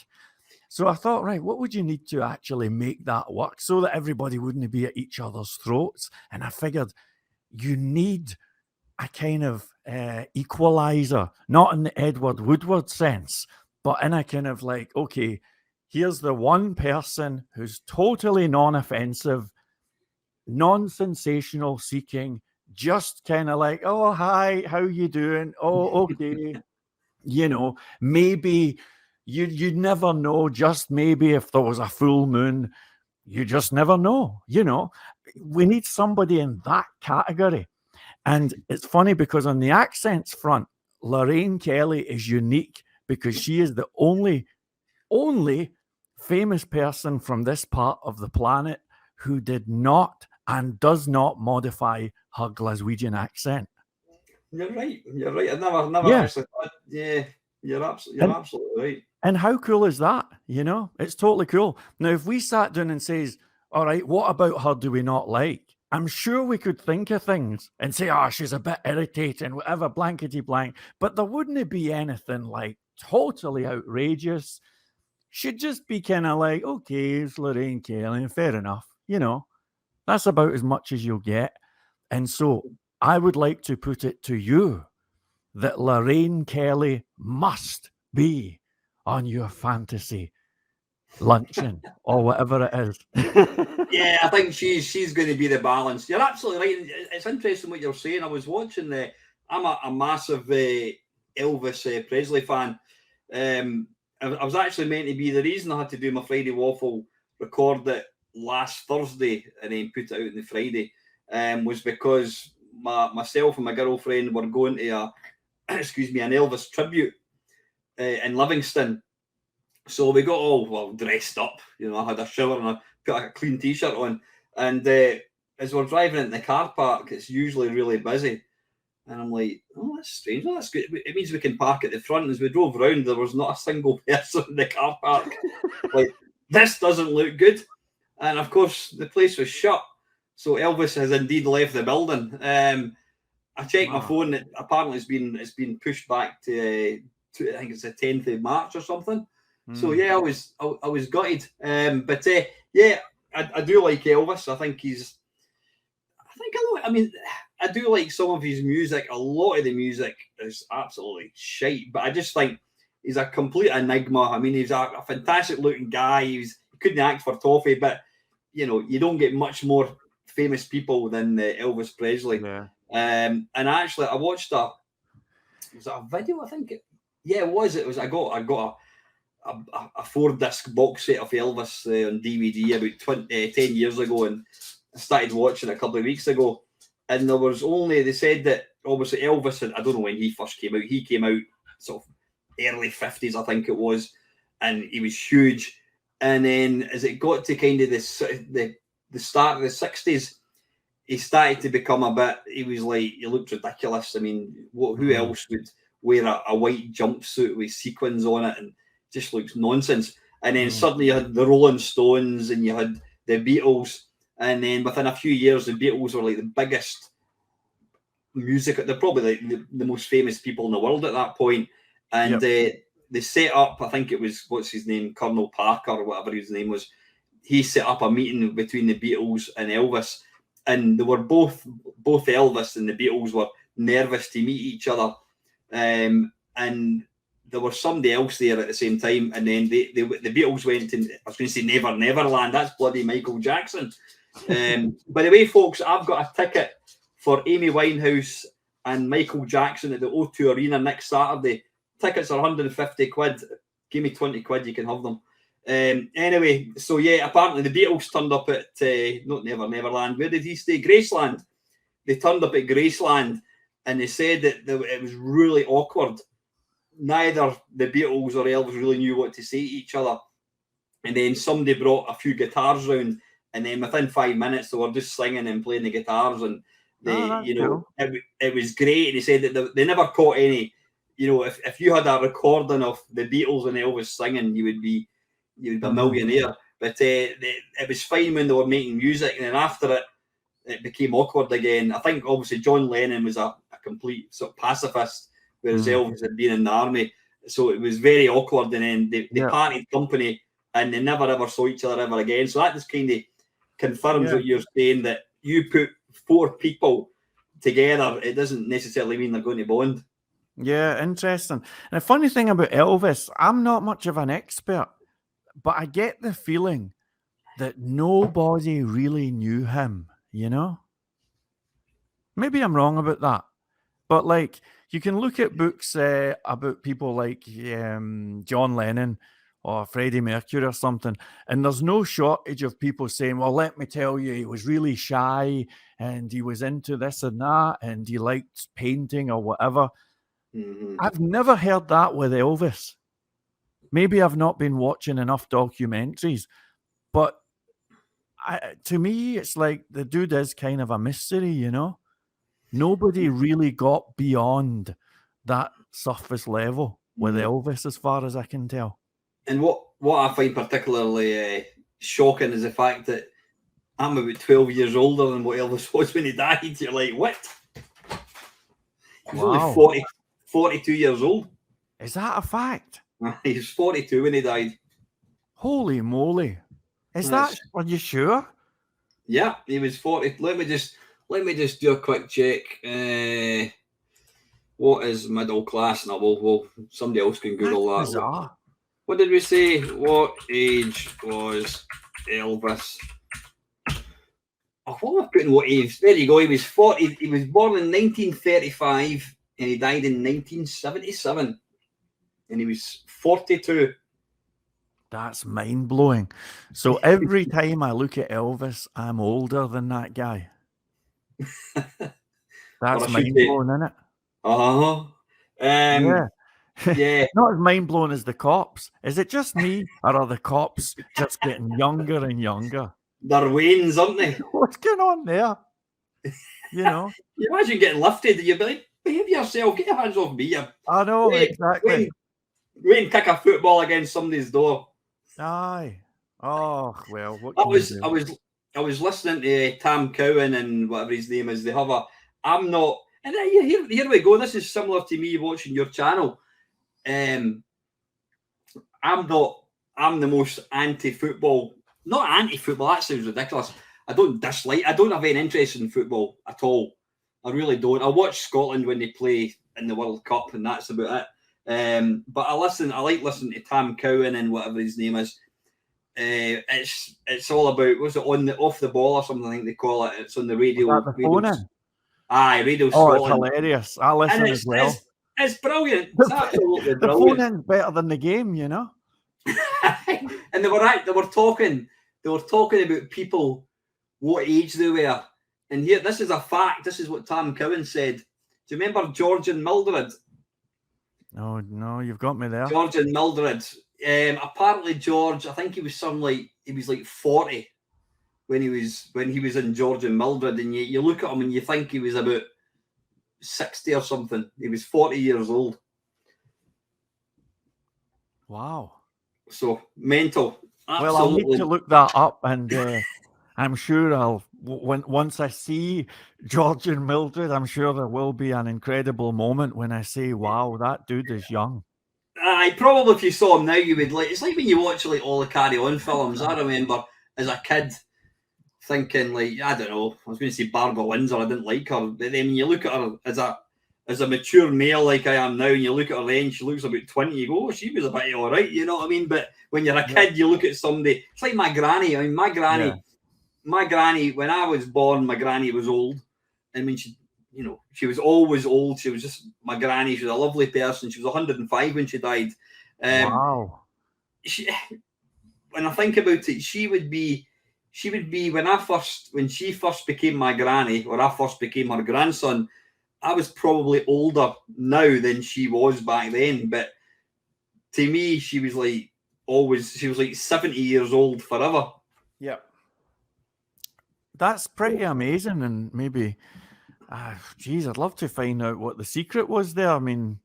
Speaker 2: So I thought, right, what would you need to actually make that work so that everybody wouldn't be at each other's throats? And I figured you need a kind of equalizer, not in the Edward Woodward sense, but in a kind of like, okay, here's the one person who's totally non-offensive, non-sensational seeking, just kind of like, oh, hi, how you doing? Oh, okay. Maybe you'd never know, just maybe if there was a full moon, you just never know, We need somebody in that category. And it's funny because on the accents front, Lorraine Kelly is unique because she is the only famous person from this part of the planet who did not and does not modify her Glaswegian accent.
Speaker 1: You're right. I never actually thought. Yeah, you're absolutely right.
Speaker 2: And how cool is that? It's totally cool. Now, if we sat down and says, all right, what about her do we not like? I'm sure we could think of things and say, oh, she's a bit irritating, whatever, blankety blank. But there wouldn't be anything like totally outrageous. She'd just be kind of like, okay, it's Lorraine Kelly, fair enough. That's about as much as you'll get. And so I would like to put it to you that Lorraine Kelly must be on your fantasy luncheon or whatever it is.
Speaker 1: Yeah, I think she's going to be the balance. You're absolutely right. It's interesting what you're saying. I was watching I'm a massive Elvis Presley fan. I was actually meant to be, the reason I had to do my Friday Waffle, record it last Thursday and then put it out on the Friday, was because myself and my girlfriend were going to an Elvis tribute in Livingston. So we got all dressed up. I had a shower and I put a clean t-shirt on. And as we're driving into the car park, it's usually really busy. And I'm like, oh, that's strange. Oh, that's good. It means we can park at the front. As we drove around, there was not a single person in the car park. Like, this doesn't look good. And of course, the place was shut. So Elvis has indeed left the building. I checked my phone. Apparently, it's been pushed back to I think it's the 10th of March or something. So yeah, I was gutted. But yeah, I do like Elvis. I think I do like some of his music. A lot of the music is absolutely shite, but I just think he's a complete enigma. I mean, he's a fantastic looking guy. He couldn't act for toffee, but you don't get much more famous people than Elvis Presley.
Speaker 2: Yeah.
Speaker 1: And actually, I watched was it a video? I think it was. I got a 4-disc box set of Elvis on DVD about 10 years ago, and I started watching it a couple of weeks ago. And they said that obviously Elvis, I don't know when he first came out. He came out sort of early 50s, I think it was, and he was huge. And then as it got to kind of the start of the 60s, he started to become a bit. He looked ridiculous. I mean, who else would wear a white jumpsuit with sequins on it and just looks nonsense? And then suddenly you had the Rolling Stones and you had the Beatles, and then within a few years the Beatles were like the biggest music. They're probably like the most famous people in the world at that point. And they set up, I think it was, what's his name, Colonel Parker or whatever his name was. He set up a meeting between the Beatles and Elvis, and they were both Elvis and the Beatles were nervous to meet each other. And there was somebody else there at the same time, and then the Beatles went to, I was going to say Neverland, that's bloody Michael Jackson. By the way, folks, I've got a ticket for Amy Winehouse and Michael Jackson at the O2 Arena next Saturday. Tickets are 150 quid. Give me 20 quid, you can have them. Anyway, so yeah, apparently the Beatles turned up at not Neverland. Where did he stay? Graceland. They turned up at Graceland, and they said that it was really awkward. Neither the Beatles or Elvis really knew what to say to each other. And then somebody brought a few guitars round, and then within 5 minutes they were just singing and playing the guitars, and
Speaker 2: cool.
Speaker 1: it was great. And he said that they never caught any. If you had a recording of the Beatles and Elvis singing, you'd be a millionaire. But it was fine when they were making music, and then after it became awkward again. I think obviously John Lennon was a complete sort of pacifist, whereas Elvis had been in the army, so it was very awkward. And then they parted company, and they never ever saw each other ever again. So that just kind of confirms what you're saying, that you put 4 people together, it doesn't necessarily mean they're going to bond.
Speaker 2: Yeah, interesting. And the funny thing about Elvis, I'm not much of an expert, but I get the feeling that nobody really knew him, Maybe I'm wrong about that. But like, you can look at books about people like John Lennon or Freddie Mercury or something, and there's no shortage of people saying, well, let me tell you, he was really shy and he was into this and that and he liked painting or whatever. I've never heard that with Elvis. Maybe I've not been watching enough documentaries, but to me, it's like the dude is kind of a mystery, Nobody really got beyond that surface level with Elvis, as far as I can tell.
Speaker 1: And what I find particularly shocking is the fact that I'm about 12 years older than what Elvis was when he died. You're like, what? He's only 42 years old.
Speaker 2: Is that a fact?
Speaker 1: He was 42 when he died.
Speaker 2: Holy moly. Are you sure?
Speaker 1: Yeah, he was 40. Let me just do a quick check. What is middle class? No, well, somebody else can Google that.
Speaker 2: Bizarre.
Speaker 1: What did we say? What age was Elvis? Oh, what am I putting? What age? There you go. He was 40. He was born in 1935 and he died in 1977, and he was 42.
Speaker 2: That's mind blowing. So every time I look at Elvis, I'm older than that guy. That's mind blowing, isn't it?
Speaker 1: Yeah.
Speaker 2: Not as mind blowing as the cops. Is it just me, or are the cops just getting younger and younger?
Speaker 1: They're wains, aren't they?
Speaker 2: What's going on there? You
Speaker 1: imagine getting lifted and you'd be like, behave yourself, get your hands off me.
Speaker 2: I know, exactly.
Speaker 1: Wait and kick a football against somebody's door.
Speaker 2: Aye. Oh, well, what
Speaker 1: I was listening to Tam Cowan and whatever his name is. They have I'm not, and here we go. This is similar to me watching your channel. I'm the most anti-football. Not anti-football, that sounds ridiculous. I don't have any interest in football at all. I really don't. I watch Scotland when they play in the World Cup, and that's about it. But I like listening to Tam Cowan and whatever his name is. It's all about, what's it, off the ball or something, I think they call it. It's on the radio. Radio Scotland.
Speaker 2: It's hilarious. I listen as well.
Speaker 1: It's brilliant. It's absolutely brilliant.
Speaker 2: The phone-in's better than the game,
Speaker 1: And they were talking about people, what age they were. And here, this is a fact. This is what Tam Cowan said. Do you remember George and Mildred?
Speaker 2: Oh, no, you've got me there.
Speaker 1: George and Mildred. Apparently George, I think he was like 40 when he was in George and Mildred, and you look at him and you think he was about 60 or something. He was 40 years old.
Speaker 2: Wow.
Speaker 1: So mental. Absolutely.
Speaker 2: Well, I'll need to look that up, and I'm sure once I see George and Mildred, I'm sure there will be an incredible moment when I say, wow, that dude is young.
Speaker 1: Probably if you saw him now, you would like. It's like when you watch like all the Carry On films. I remember as a kid thinking, like, I don't know, I was going to say Barbara Windsor. I didn't like her, but then when you look at her as a mature male like I am now, and you look at her then, she looks about 20. You go, oh, she was a bit all right, you know what I mean? But when you're a kid, you look at somebody. It's like my granny. I mean, my granny. When I was born, my granny was old, I mean, she was always old. She was just my granny. She was a lovely person. She was 105 when she died.
Speaker 2: Wow.
Speaker 1: When I think about it, she would be when she first became my granny, or I first became her grandson. I was probably older now than she was back then, but to me, she was like 70 years old forever.
Speaker 2: Yeah. That's pretty amazing, and maybe, geez, I'd love to find out what the secret was there. I mean,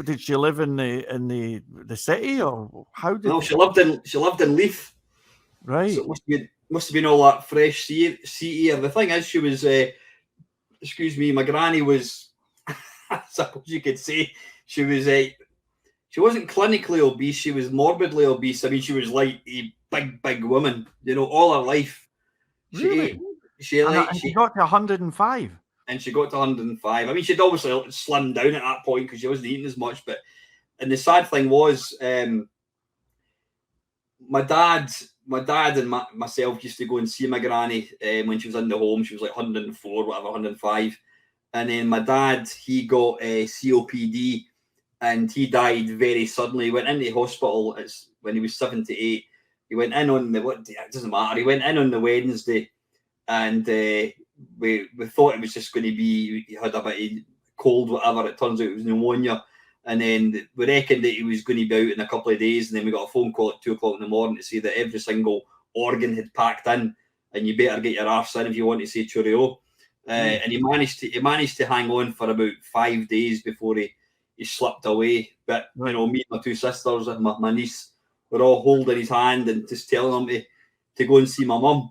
Speaker 2: did she live in the city, or how did?
Speaker 1: No, she lived in Leith,
Speaker 2: right?
Speaker 1: So it must have been all that fresh sea air. The thing is, she was, my granny was, I suppose you could say, she wasn't clinically obese. She was morbidly obese. I mean, she was like a big woman, all her life.
Speaker 2: Really? She got to 105.
Speaker 1: And she got to 105. I mean, she'd obviously slimmed down at that point because she wasn't eating as much. And the sad thing was, my dad and myself used to go and see my granny when she was in the home. She was like 104, whatever, 105. And then my dad, he got COPD, and he died very suddenly. He went into the hospital when he was 78. He went in on it doesn't matter. He went in on the Wednesday, and we thought it was just going to be, he had a bit of cold, whatever. It turns out it was pneumonia. And then we reckoned that he was going to be out in a couple of days. And then we got a phone call at 2 o'clock in the morning to say that every single organ had packed in, and you better get your arse in if you want to say cheerio. And he managed to hang on for about 5 days before he slipped away. But me and my two sisters and my niece were all holding his hand and just telling him to go and see my mum.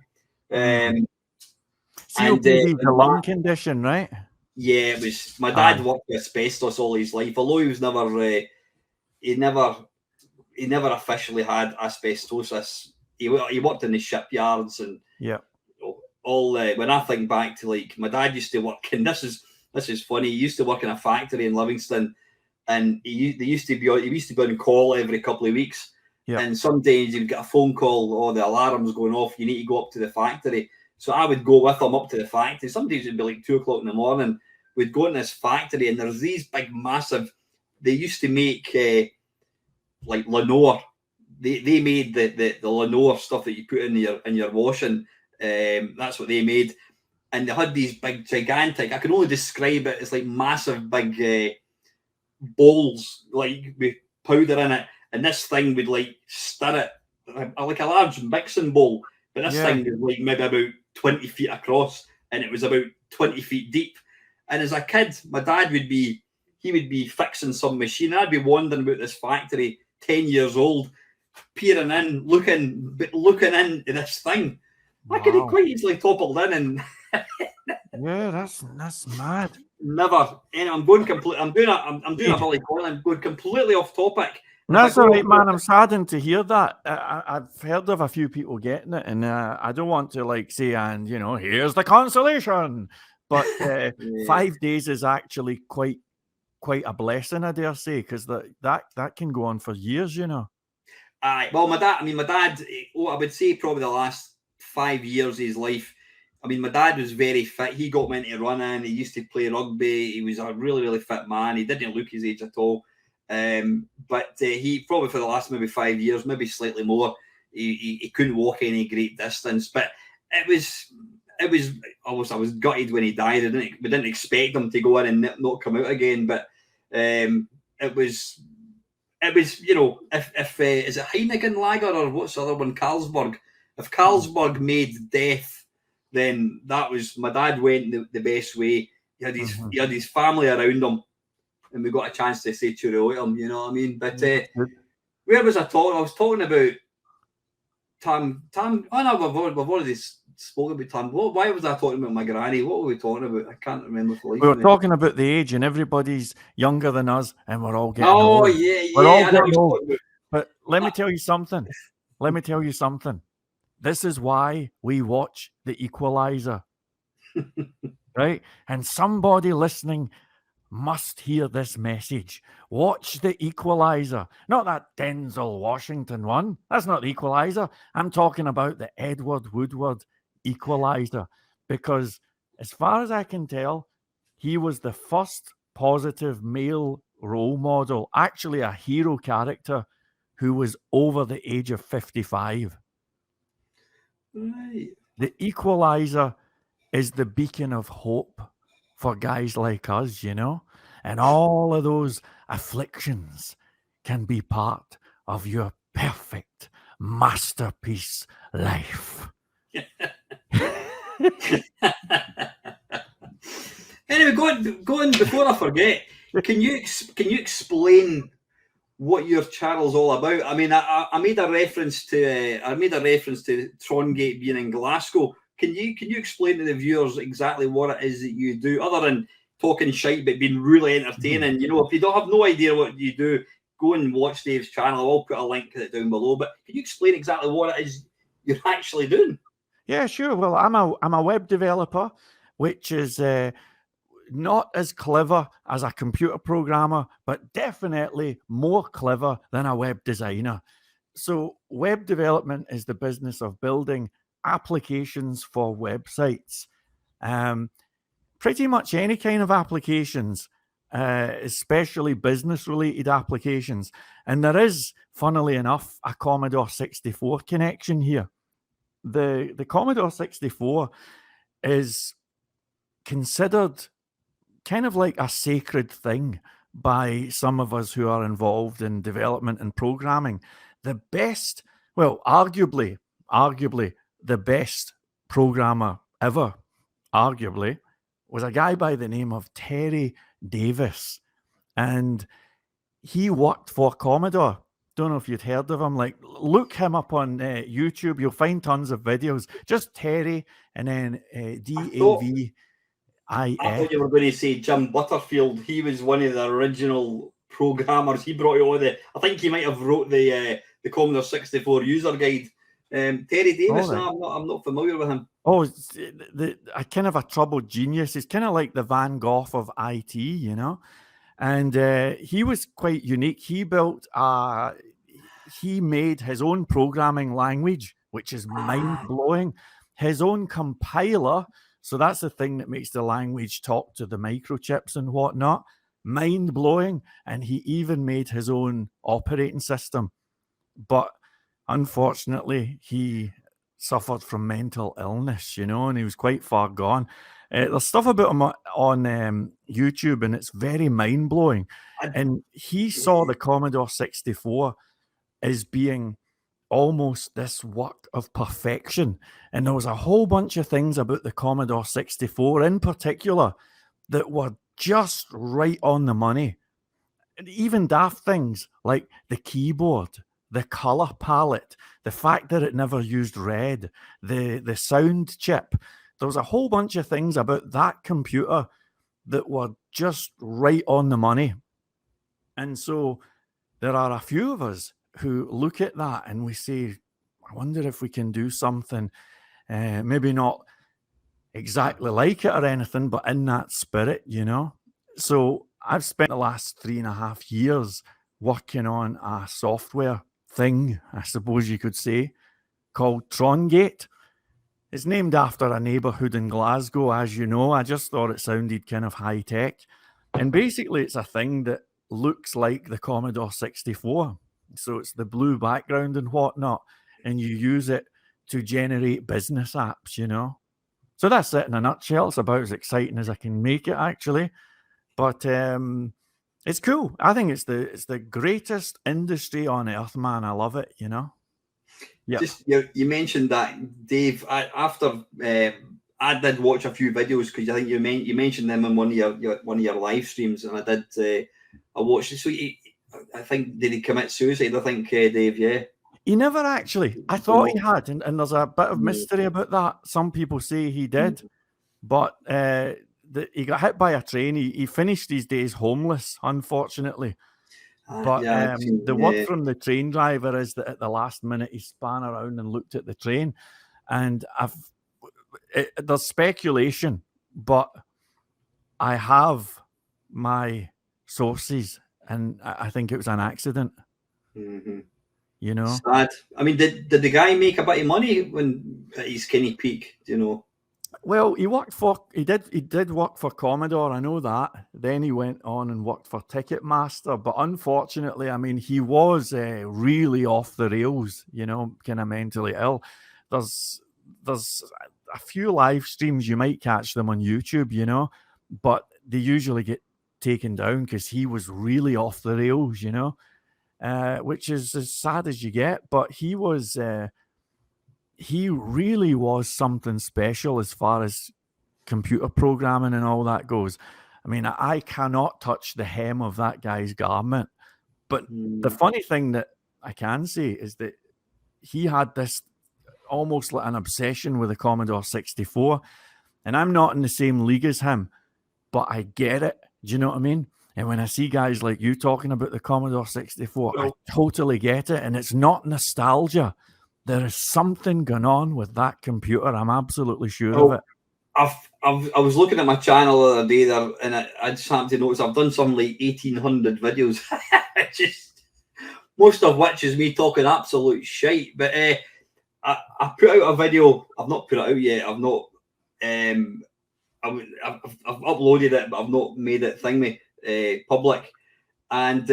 Speaker 2: COPD is a lung condition, right?
Speaker 1: Yeah, it was. My dad worked with asbestos all his life, although he was he never officially had asbestosis. He worked in the shipyards, and when I think back to, like, my dad used to work, and this is funny. He used to work in a factory in Livingston, and he used to be on call every couple of weeks. Yeah. And some days you'd get a phone call, the alarm's going off, you need to go up to the factory. So I would go with him up to the factory. Some days it'd be like 2 o'clock in the morning. We'd go in this factory, and there's these big, massive. They used to make like Lenore. They made the Lenore stuff that you put in your washing. That's what they made, and they had these big, gigantic. I can only describe it as like massive, big bowls, like with powder in it. And this thing would like stir it like a large mixing bowl, but this thing was like maybe about 20 feet across, and it was about 20 feet deep. And as a kid, my dad would be fixing some machine. I'd be wandering about this factory, 10 years old, peering in, looking into this thing. Wow. I could have quite easily toppled in, and
Speaker 2: yeah, that's mad.
Speaker 1: Never. And I'm doing a Billy Corn. I'm going completely off topic.
Speaker 2: That's all right, man. I'm saddened to hear that. I've heard of a few people getting it, and I don't want to like say, and here's the consolation. But 5 days is actually quite a blessing, I dare say, because that can go on for years, Well,
Speaker 1: my dad. I would say probably the last 5 years of his life. I mean, my dad was very fit. He got me into running. He used to play rugby. He was a really, really fit man. He didn't look his age at all. But he probably for the last maybe 5 years, maybe slightly more, he couldn't walk any great distance. But it was I was gutted when he died. We didn't expect him to go in and not come out again. But it was if is it Heineken Lager or what's the other one, Carlsberg? If Carlsberg made death, then that was, my dad went the best way. He had his family around him, and we got a chance to say cheerio to him, you know what I mean? But where was I talking? I was talking about Tam. Oh no, we've already spoken about Tam. Why was I talking about my granny? What were we talking about? I can't remember.
Speaker 2: We were talking about the age, and everybody's younger than us, and we're all getting
Speaker 1: old.
Speaker 2: We're all getting old. But let me tell you something. This is why we watch The Equalizer. Right? And somebody listening must hear this message. Watch The Equalizer. Not that Denzel Washington one. That's not The Equalizer. I'm talking about the Edward Woodward Equalizer, because as far as I can tell, he was the first positive male role model, actually a hero character who was over the age of 55.
Speaker 1: Right.
Speaker 2: The Equalizer is the beacon of hope for guys like us, you know? And all of those afflictions can be part of your perfect masterpiece life.
Speaker 1: Anyway, going before I forget, can you explain what your channel's all about? I mean, I made a reference to Trongate being in Glasgow. Can you explain to the viewers exactly what it is that you do, other than talking shite but being really entertaining? You know, if you don't have no idea what you do, go and watch Dave's channel. I'll put a link to it down below. But can you explain exactly what it is you're actually doing?
Speaker 2: Yeah, sure. Well, I'm a web developer, which is not as clever as a computer programmer, but definitely more clever than a web designer. So, web development is the business of building applications for websites. Pretty much any kind of applications, especially business-related applications. And there is, funnily enough, a Commodore 64 connection here. The Commodore 64 is considered kind of like a sacred thing by some of us who are involved in development and programming. The best, well, arguably the best programmer ever, arguably, was a guy by the name of Terry Davis. And he worked for Commodore. Don't know if you'd heard of him. Like, look him up on YouTube. You'll find tons of videos. Just Terry and then DAVIS.
Speaker 1: I thought you were going to say Jim Butterfield. He was one of the original programmers. He brought all I think he might have wrote the Commodore 64 user guide. Terry Davis. Right. No, I'm not familiar with him.
Speaker 2: Oh, a kind of a troubled genius. He's kind of like the Van Gogh of IT, you know. And he was quite unique. He made his own programming language, which is mind-blowing. His own compiler. So that's the thing that makes the language talk to the microchips and whatnot. Mind-blowing. And he even made his own operating system. But unfortunately, he suffered from mental illness, you know, and he was quite far gone. There's stuff about him on YouTube, and it's very mind-blowing. And he saw the Commodore 64 as being almost this work of perfection. And there was a whole bunch of things about the Commodore 64 in particular that were just right on the money. And even daft things like the keyboard, the color palette, the fact that it never used red, the sound chip. There was a whole bunch of things about that computer that were just right on the money. And so there are a few of us who look at that and we say, I wonder if we can do something, maybe not exactly like it or anything, but in that spirit, you know? So I've spent the last 3.5 years working on a software thing, I suppose you could say, called Trongate. It's named after a neighbourhood in Glasgow, as you know. I just thought it sounded kind of high tech. And basically it's a thing that looks like the Commodore 64. So it's the blue background and whatnot, and you use it to generate business apps, you know. So that's it in a nutshell. It's about as exciting as I can make it, actually. But it's cool. I think it's the greatest industry on earth, man. I love it, you know.
Speaker 1: Yeah. Just you mentioned that, Dave. After I did watch a few videos because I think you mentioned them in one of your live streams, and I watched it. So I think, did he commit suicide? I think, Dave. Yeah.
Speaker 2: He never actually. I thought he had, and there's a bit of mystery about that. Some people say he did, but he got hit by a train. He finished his days homeless, unfortunately. But the word from the train driver is that at the last minute he span around and looked at the train. And there's speculation, but I have my sources, and I think it was an accident.
Speaker 1: Mm-hmm.
Speaker 2: You know,
Speaker 1: sad. I mean, did the guy make a bit of money when at his skinny peak? Do you know?
Speaker 2: Well, he did work for Commodore, I know that. Then he went on and worked for Ticketmaster, but unfortunately, I mean, he was really off the rails, kind of mentally ill. There's a few live streams, you might catch them on YouTube, but they usually get taken down because he was really off the rails, which is as sad as you get. But he really was something special as far as computer programming and all that goes. I mean, I cannot touch the hem of that guy's garment. But the funny thing that I can say is that he had this almost like an obsession with the Commodore 64. And I'm not in the same league as him, but I get it. Do you know what I mean? And when I see guys like you talking about the Commodore 64, I totally get it. And it's not nostalgia. There is something going on with that computer. I'm absolutely sure of it.
Speaker 1: I was looking at my channel the other day there, and I just happened to notice I've done some like 1,800 videos, just most of which is me talking absolute shite. But I put out a video. I've not put it out yet. I've not. I've uploaded it, but I've not made it public. And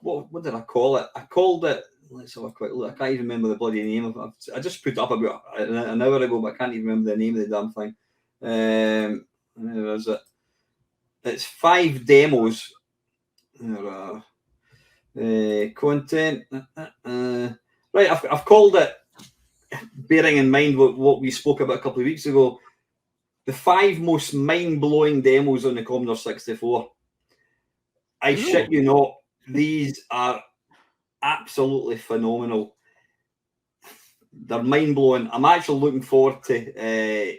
Speaker 1: what did I call it? I called it. Let's have a quick look. I can't even remember the bloody name of it. I just put it up about an hour ago, but I can't even remember the name of the damn thing. Where is it? It's 5 demos. Content. Right, I've called it, bearing in mind what we spoke about a couple of weeks ago, the 5 most mind-blowing demos on the Commodore 64. I shit you not, these are absolutely phenomenal. They're mind-blowing. I'm actually looking forward to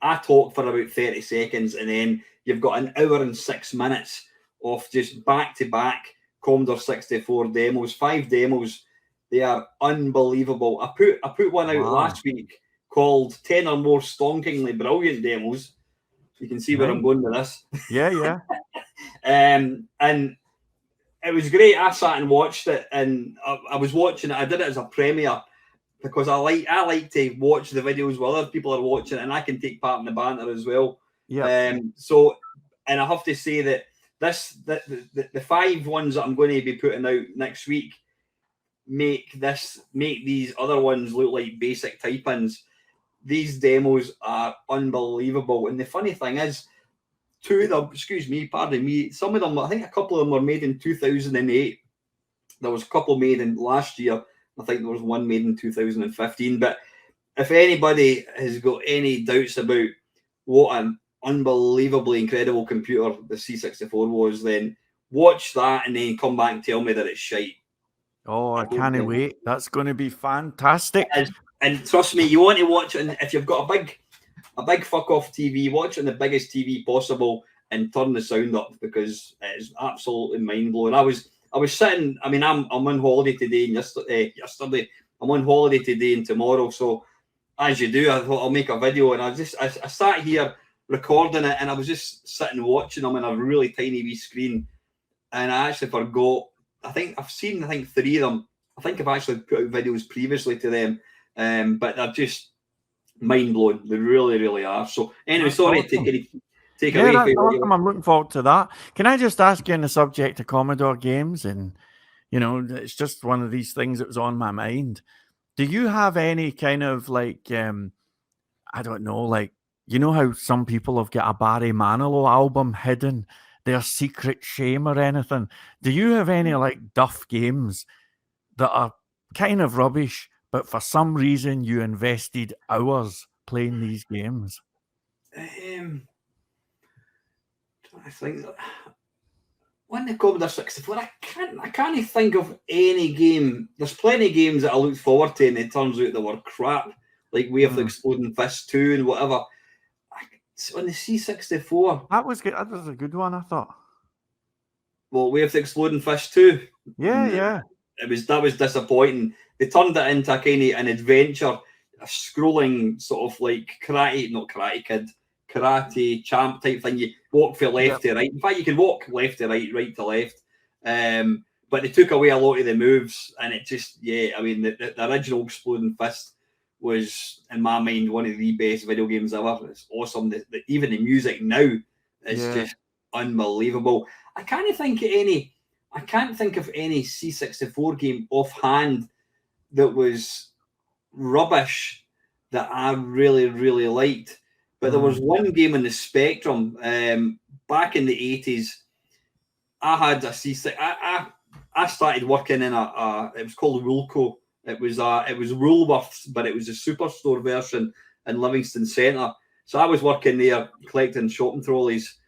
Speaker 1: I talk for about 30 seconds and then you've got an hour and 6 minutes of just back-to-back Commodore 64 demos, 5 demos. They are unbelievable. I put one out last week called 10 or more stonkingly brilliant demos. You can see where I'm going with this.
Speaker 2: Yeah.
Speaker 1: And it was great. I sat and watched it, and I was watching it. I did it as a premiere because I like to watch the videos while other people are watching it, and I can take part in the banter as well.
Speaker 2: Yeah.
Speaker 1: So, and I have to say that the 5 ones that I'm going to be putting out next week make these other ones look like basic type-ins. These demos are unbelievable, and the funny thing is, 2 of them, pardon me, some of them, I think a couple of them were made in 2008. There was a couple made in last year. I think there was one made in 2015. But if anybody has got any doubts about what an unbelievably incredible computer the C64 was, then watch that and then come back and tell me that it's shite.
Speaker 2: Oh, I can't wait. That's going to be fantastic.
Speaker 1: And trust me, you want to watch it, and if you've got a big fuck off TV, watch it on the biggest TV possible and turn the sound up because it is absolutely mind blowing. I was sitting. I mean, I'm on holiday today and yesterday. I'm on holiday today and tomorrow. So as you do, I thought I'll make a video, and I sat here recording it, and I was just sitting watching them on a really tiny wee screen, and I actually forgot. I think I've seen 3 of them. I think I've actually put out videos previously to them, but they're just mind blowing. They really, really are. So anyway, sorry to take away.
Speaker 2: Awesome. I'm looking forward to that. Can I just ask you on the subject of Commodore games, and it's just one of these things that was on my mind. Do you have any kind of like I don't know, like how some people have got a Barry Manilow album hidden, their secret shame or anything? Do you have any like duff games that are kind of rubbish, but for some reason you invested hours playing these games?
Speaker 1: I think when the Commodore 64, I can't think of any game. There's plenty of games that I looked forward to, and it turns out they were crap, like Way of the Exploding Fist 2 and whatever. On the C64,
Speaker 2: that was good. That was a good one, I thought.
Speaker 1: Well, Way of the Exploding Fist 2.
Speaker 2: Yeah.
Speaker 1: That was disappointing. They turned it into a kind of an adventure, a scrolling sort of like karate champ type thing. You walk from left to right. In fact, you can walk left to right to left. But they took away a lot of the moves, and it just, I mean, the original Exploding Fist was, in my mind, one of the best video games ever. It's awesome. Even the music now is just unbelievable. I can't think of any C64 game offhand that was rubbish that I really, really liked. But there was one game in the Spectrum back in the 80s. I had a C6. I started working in it was called Woolco. It was Woolworths, but it was a superstore version in Livingston Centre. So I was working there collecting shopping trolleys.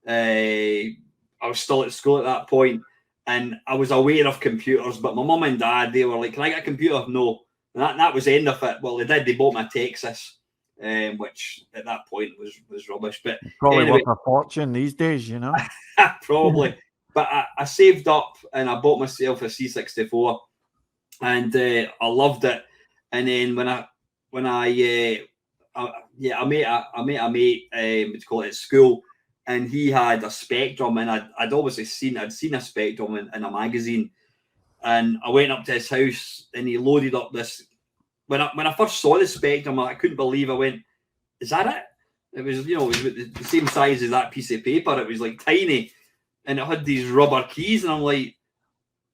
Speaker 1: I was still at school at that point, and I was aware of computers, but my mum and dad, they were like, "Can I get a computer?" No. And that was the end of it. Well, they did. They bought my Texas, which at that point was rubbish. But
Speaker 2: probably anyway, worth a fortune these days, you know.
Speaker 1: Probably. But I saved up and I bought myself a C64, and I loved it. And then when I met a mate, what's called at school, and he had a Spectrum, and I'd obviously seen a Spectrum in a magazine, and I went up to his house and he loaded up this. When I first saw the Spectrum, I couldn't believe. I went, "Is that it?" It was, it was the same size as that piece of paper. It was like tiny, and it had these rubber keys, and I'm like,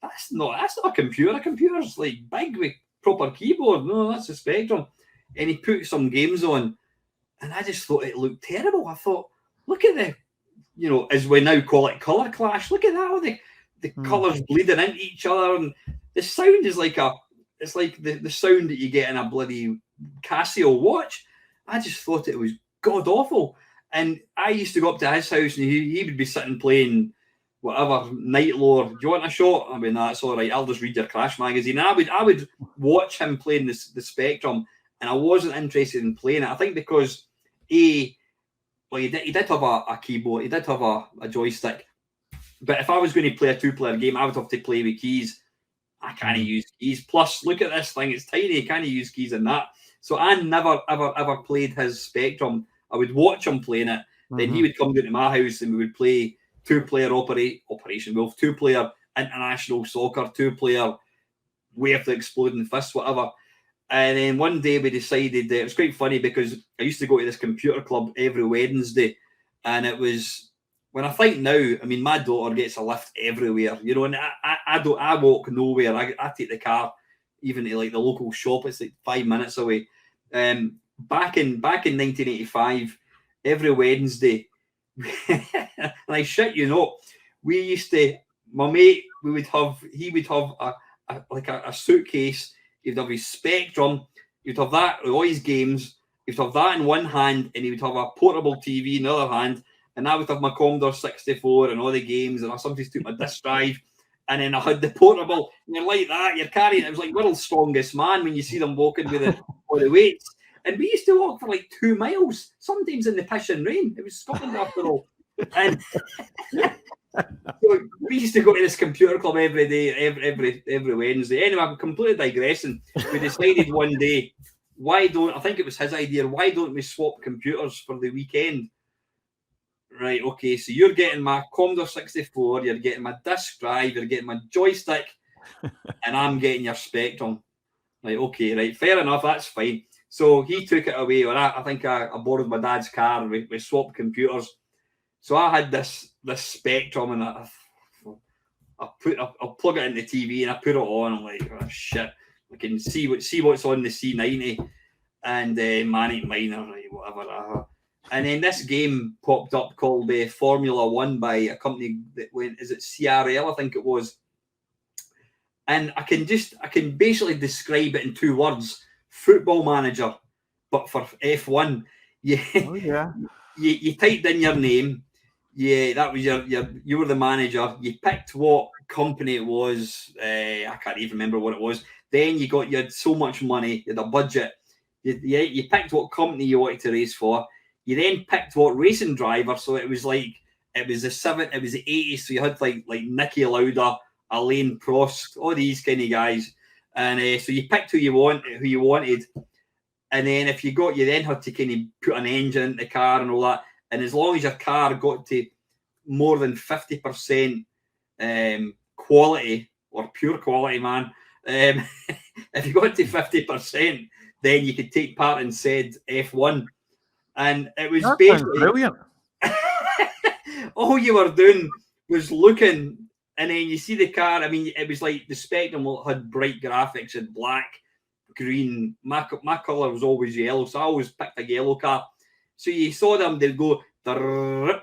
Speaker 1: that's not a computer. A computer's like big with proper keyboard. No, that's a Spectrum. And he put some games on, and I just thought it looked terrible. I thought, look at the, as we now call it, colour clash. Look at that, all the colours bleeding into each other, and the sound is like it's like the sound that you get in a bloody Casio watch. I just thought it was god awful. And I used to go up to his house, and he would be sitting playing whatever, Night Lord. Do you want a shot? I mean, that's all right. I'll just read your Crash magazine. And I would watch him playing the Spectrum, and I wasn't interested in playing it. I think because he did have a keyboard, he did have a joystick. But if I was going to play a two-player game, I would have to play with keys. I can't use keys. Plus, look at this thing; it's tiny. I can't use keys in that. So I never, ever played his Spectrum. I would watch him playing it. Then he would come down to my house, and we would play two-player Operation Wolf, two-player international soccer, two-player Way of the Exploding Fist, whatever. And then one day we decided it was quite funny because I used to go to this computer club every Wednesday, and it was, when I think now, I mean, my daughter gets a lift everywhere, and I walk nowhere. I take the car even to like the local shop. It's like 5 minutes away. Back in 1985, every Wednesday, and I shit you not, we used to, my mate, he would have a suitcase. He'd have his Spectrum. He'd have that with all his games. He'd have that in one hand, and he would have a portable TV in the other hand. And I would have my Commodore 64 and all the games, and I sometimes took my disk drive, and then I had the portable. And you're like that, you're carrying. It was like world's strongest man when you see them walking with all the weights. And we used to walk for like 2 miles, sometimes in the piss and rain. It was Scotland after all. And so we used to go to this computer club every day, every Wednesday. Anyway, I'm completely digressing. We decided one day, I think it was his idea, why don't we swap computers for the weekend? Right, okay, so you're getting my Commodore 64, you're getting my disk drive, you're getting my joystick, and I'm getting your Spectrum. Right, okay, right, fair enough, that's fine. So he took it away, or I think I borrowed my dad's car, and we swapped computers. So I had this Spectrum, and I'll plug it in the TV, and I put it on. I'm like, oh shit, I can see what's on the C90, and Manic Miner, right, whatever. And then this game popped up called Formula One by a company that went, is it CRL? I think it was. And I can basically describe it in 2 words: Football Manager, but for F1. You typed in your name. Yeah, that was you were the manager. You picked what company it was. I can't even remember what it was. Then you had so much money, you had a budget. You picked what company you wanted to race for. You then picked what racing driver. So it was the 80s. So you had like Nicky Lauda, Alain Prost, all these kind of guys. And so you picked who you wanted. And then if you then had to kind of put an engine in the car and all that. And as long as your car got to more than 50% quality, or pure quality, man, if you got to 50%, then you could take part in said F1. And it was
Speaker 2: That sounds
Speaker 1: basically
Speaker 2: brilliant.
Speaker 1: all you were doing was looking, and then you see the car. I mean, it was like the Spectrum had bright graphics, had black, green. My colour was always yellow, so I always picked a yellow car. So you saw them, they'd go, and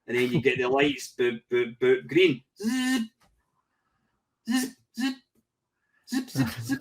Speaker 1: then you get the lights, boop, boop, boop, green. Zip, zip, zip, zip, zip, zip.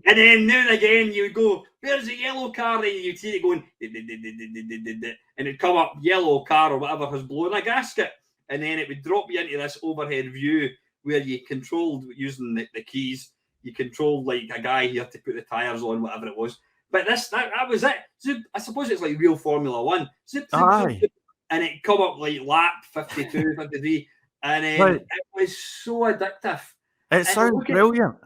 Speaker 1: And then now and again you would go, where's the yellow car? And you'd see it going, and it'd come up, yellow car or whatever has blown a gasket. And then it would drop you into this overhead view where you controlled using the keys. You controlled like a guy here to put the tyres on, whatever it was. But that was it. Zip, I suppose it's like real Formula One. Zip, zip, zip, zip. And it come up like lap 52, 53. And then it was so addictive.
Speaker 2: It sounds brilliant.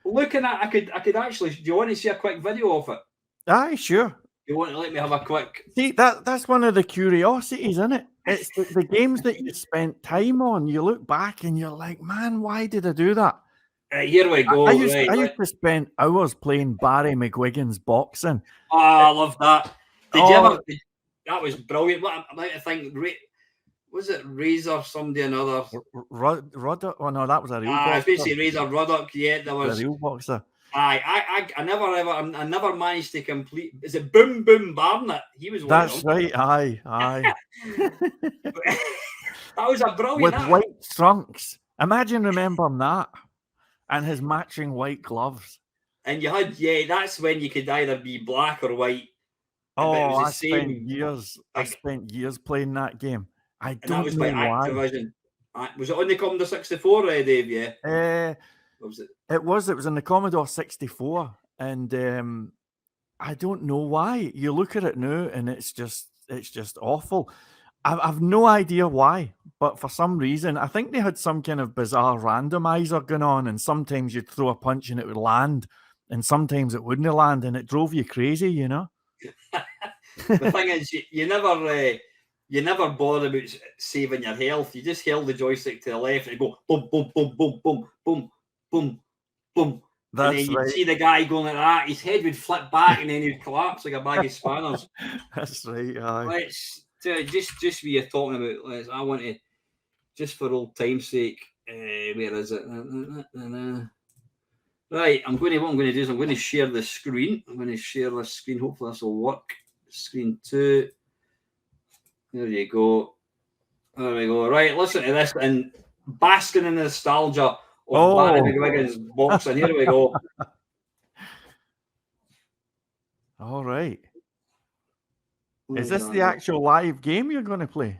Speaker 1: Looking at, I could actually. Do you want to see a quick video of it?
Speaker 2: Aye, sure.
Speaker 1: You want to let me have a quick?
Speaker 2: See, that's one of the curiosities, isn't it? It's the games that you spent time on. You look back and you're like, man, why did I do that?
Speaker 1: Here we go.
Speaker 2: I used to spend hours playing Barry McGuigan's boxing.
Speaker 1: Oh, I love that. Did you ever? That was brilliant. What I think. Was it Razor? Somebody another?
Speaker 2: Ruddock? Oh no, that was a real boxer.
Speaker 1: I was going to say Razor Ruddock. Yeah, there was
Speaker 2: a real boxer.
Speaker 1: I never managed to complete. Is it Boom Boom Barnett? He was one
Speaker 2: That's
Speaker 1: of them.
Speaker 2: right. Aye.
Speaker 1: That was a brilliant.
Speaker 2: With white trunks. Imagine remembering that, and his matching white gloves.
Speaker 1: And you had that's when you could either be black or white.
Speaker 2: Oh, I spent years playing that game. I don't know why.
Speaker 1: Activision. Was it on the Commodore 64, Dave? Yeah.
Speaker 2: What was it? It was in the Commodore 64, and I don't know why. You look at it now, and it's just awful. I've no idea why, but for some reason, I think they had some kind of bizarre randomizer going on, and sometimes you'd throw a punch and it would land, and sometimes it wouldn't land, and it drove you crazy, you know.
Speaker 1: The thing is, you never bothered about saving your health. You just held the joystick to the left and go boom, boom, boom, boom, boom, boom, boom, boom. And then you'd see the guy going like that. His head would flip back and then he'd collapse like a bag of spanners.
Speaker 2: That's right. Aye.
Speaker 1: Just what you're talking about. I want to, just for old time's sake. Where is it? Right. What I'm going to do is I'm going to share the screen. I'm going to share this screen. Hopefully this will work. Screen 2. There you go. There we go. Right, listen to this and basking in the nostalgia of Barry McGuigan's boxing. Here we go.
Speaker 2: All right. Is this the actual live game you're going to play?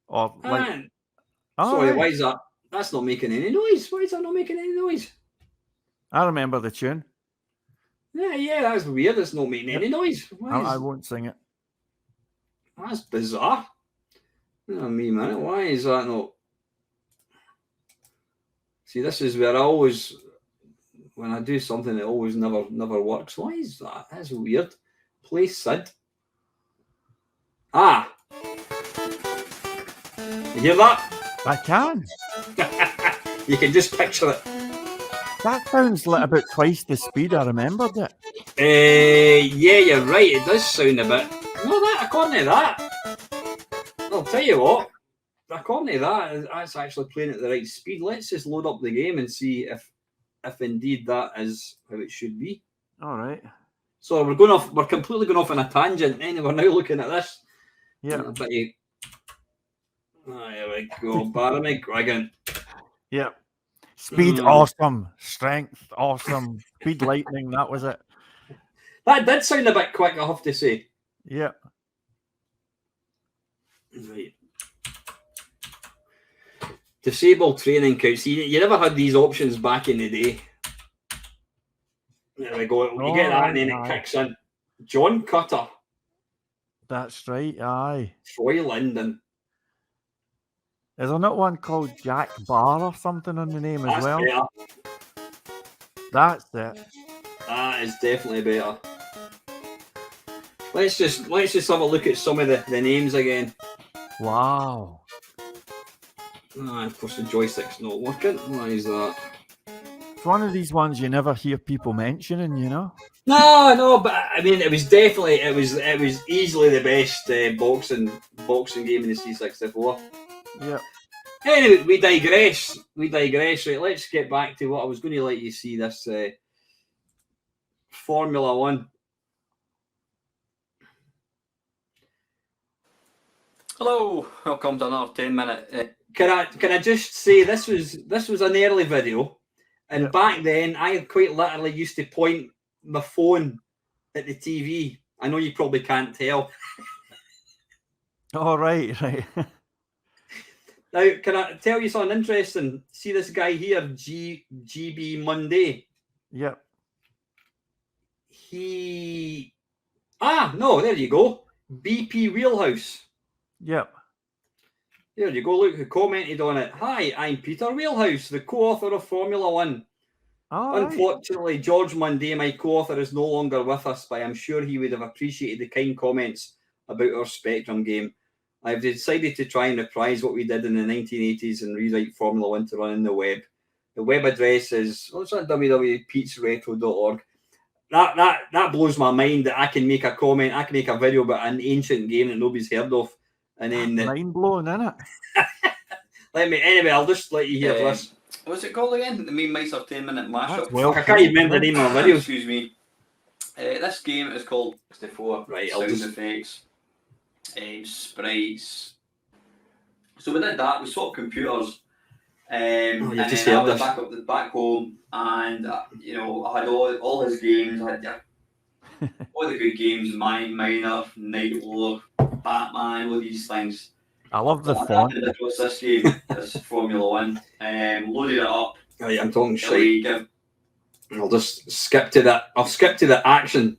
Speaker 2: Or like?
Speaker 1: Sorry, why is that? That's not making any noise. Why is that not making any noise?
Speaker 2: I remember the tune.
Speaker 1: Yeah, that's weird. It's not making any noise.
Speaker 2: I won't sing it.
Speaker 1: That's bizarre. Oh, me, man. Why is that not? See, this is where I always, when I do something, it always never works. Why is that? That's weird. Play SID. You hear that?
Speaker 2: I can.
Speaker 1: You can just picture it.
Speaker 2: That sounds like about twice the speed I remembered it.
Speaker 1: Yeah, you're right. It does sound a bit. No, according to that, I'll tell you what. According to that, that's actually playing at the right speed. Let's just load up the game and see if indeed that is how it should be.
Speaker 2: All right.
Speaker 1: So we're going off. We're completely going off on a tangent, and we're now looking at this.
Speaker 2: Yeah.
Speaker 1: Here we go. Barry McGuigan.
Speaker 2: Yep. Speed, awesome. Strength, awesome. Speed, lightning. That was it.
Speaker 1: That did sound a bit quick, I have to say.
Speaker 2: Yeah.
Speaker 1: Right. Disable training couch. See, you never had these options back in the day. There we go. You get that, and then it kicks in. John Cutter.
Speaker 2: That's right. Aye.
Speaker 1: Troy Linden.
Speaker 2: Is there not one called Jack Barr or something on the name as well?
Speaker 1: Better.
Speaker 2: That's it.
Speaker 1: That is definitely better. Let's just have a look at some of the names again.
Speaker 2: Wow.
Speaker 1: Of course the joystick's not working. Why is that?
Speaker 2: one of these ones you never hear people mentioning, you know.
Speaker 1: No, but I mean, it was easily the best boxing game in the C64.
Speaker 2: Yeah.
Speaker 1: Anyway, we digress. Right, let's get back to what I was going to let you see. This Formula One.
Speaker 3: Hello, welcome to another 10-minute.
Speaker 1: Can I just say this was an early video, and back then I quite literally used to point my phone at the TV. I know you probably can't tell.
Speaker 2: Oh, right.
Speaker 1: Now, can I tell you something interesting? See this guy here, GB Monday.
Speaker 2: Yep.
Speaker 1: No, there you go. BP Wheelhouse.
Speaker 2: Yep.
Speaker 1: There you go. Look who commented on it. Hi, I'm Peter Wheelhouse, the co-author of Formula One. Unfortunately, right. George Monday, my co-author, is no longer with us, but I'm sure he would have appreciated the kind comments about our Spectrum game. I've decided to try and reprise what we did in the 1980s and rewrite Formula One to run in the web. The web address is www.petesretro.org. That blows my mind that I can make a comment, I can make a video about an ancient game that nobody's heard of, and then
Speaker 2: mind blowing, isn't it?
Speaker 1: Anyway, I'll just let you hear this.
Speaker 3: What's it called again? The Mean Mice of 10-minute mashup.
Speaker 1: Well, I can't even remember the name of the video.
Speaker 3: Excuse me. This game is called 64.
Speaker 1: Right,
Speaker 3: sound effects, sprites. So we did that. We swapped computers. And then I was back home, and I had all his games. I had all the good games: Minor, Night Lord, Batman, all these things.
Speaker 2: I love the font.
Speaker 3: This game, this Formula One. Loaded it up.
Speaker 1: Oh, yeah, I'm talking shit. I'll just skip to that. I'll skip to the action.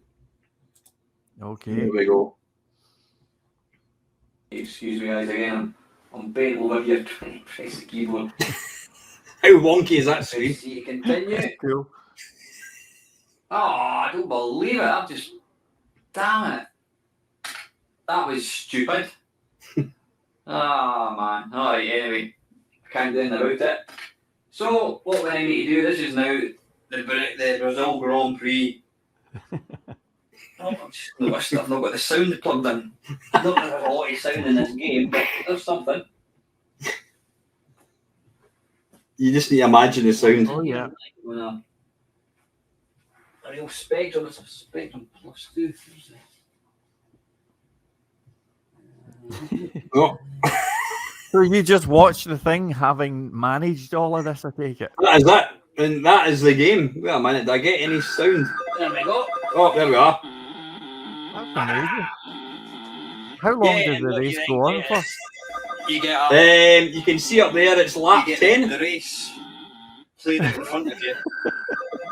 Speaker 2: Okay.
Speaker 1: Here we go.
Speaker 3: Excuse me, guys. Again, I'm bent over here trying to press the keyboard.
Speaker 1: How wonky is that screen?
Speaker 3: See, continue.
Speaker 2: Cool.
Speaker 3: Oh, I don't believe it. I'm just. Damn it. That was stupid. Oh, man. Alright, anyway. I can't do anything about it. So, what we need to do, this is now the Brazil Grand Prix. I've noticed I've not got the sound plugged in. Not that there's a lot of sound in this game, but there's something.
Speaker 1: You just need to imagine the sound.
Speaker 2: Oh, yeah.
Speaker 3: A real Spectrum, it's a Spectrum Plus 2.
Speaker 1: Oh.
Speaker 2: So you just watched the thing having managed all of this, I take it?
Speaker 1: That is that. And that is the game. Wait a minute, did I get any sound?
Speaker 3: There we go.
Speaker 1: Oh, there we are.
Speaker 2: That's amazing. How long does the race go on for?
Speaker 3: You get up.
Speaker 1: You can see up there, it's lap 10.
Speaker 3: The race played in front of you.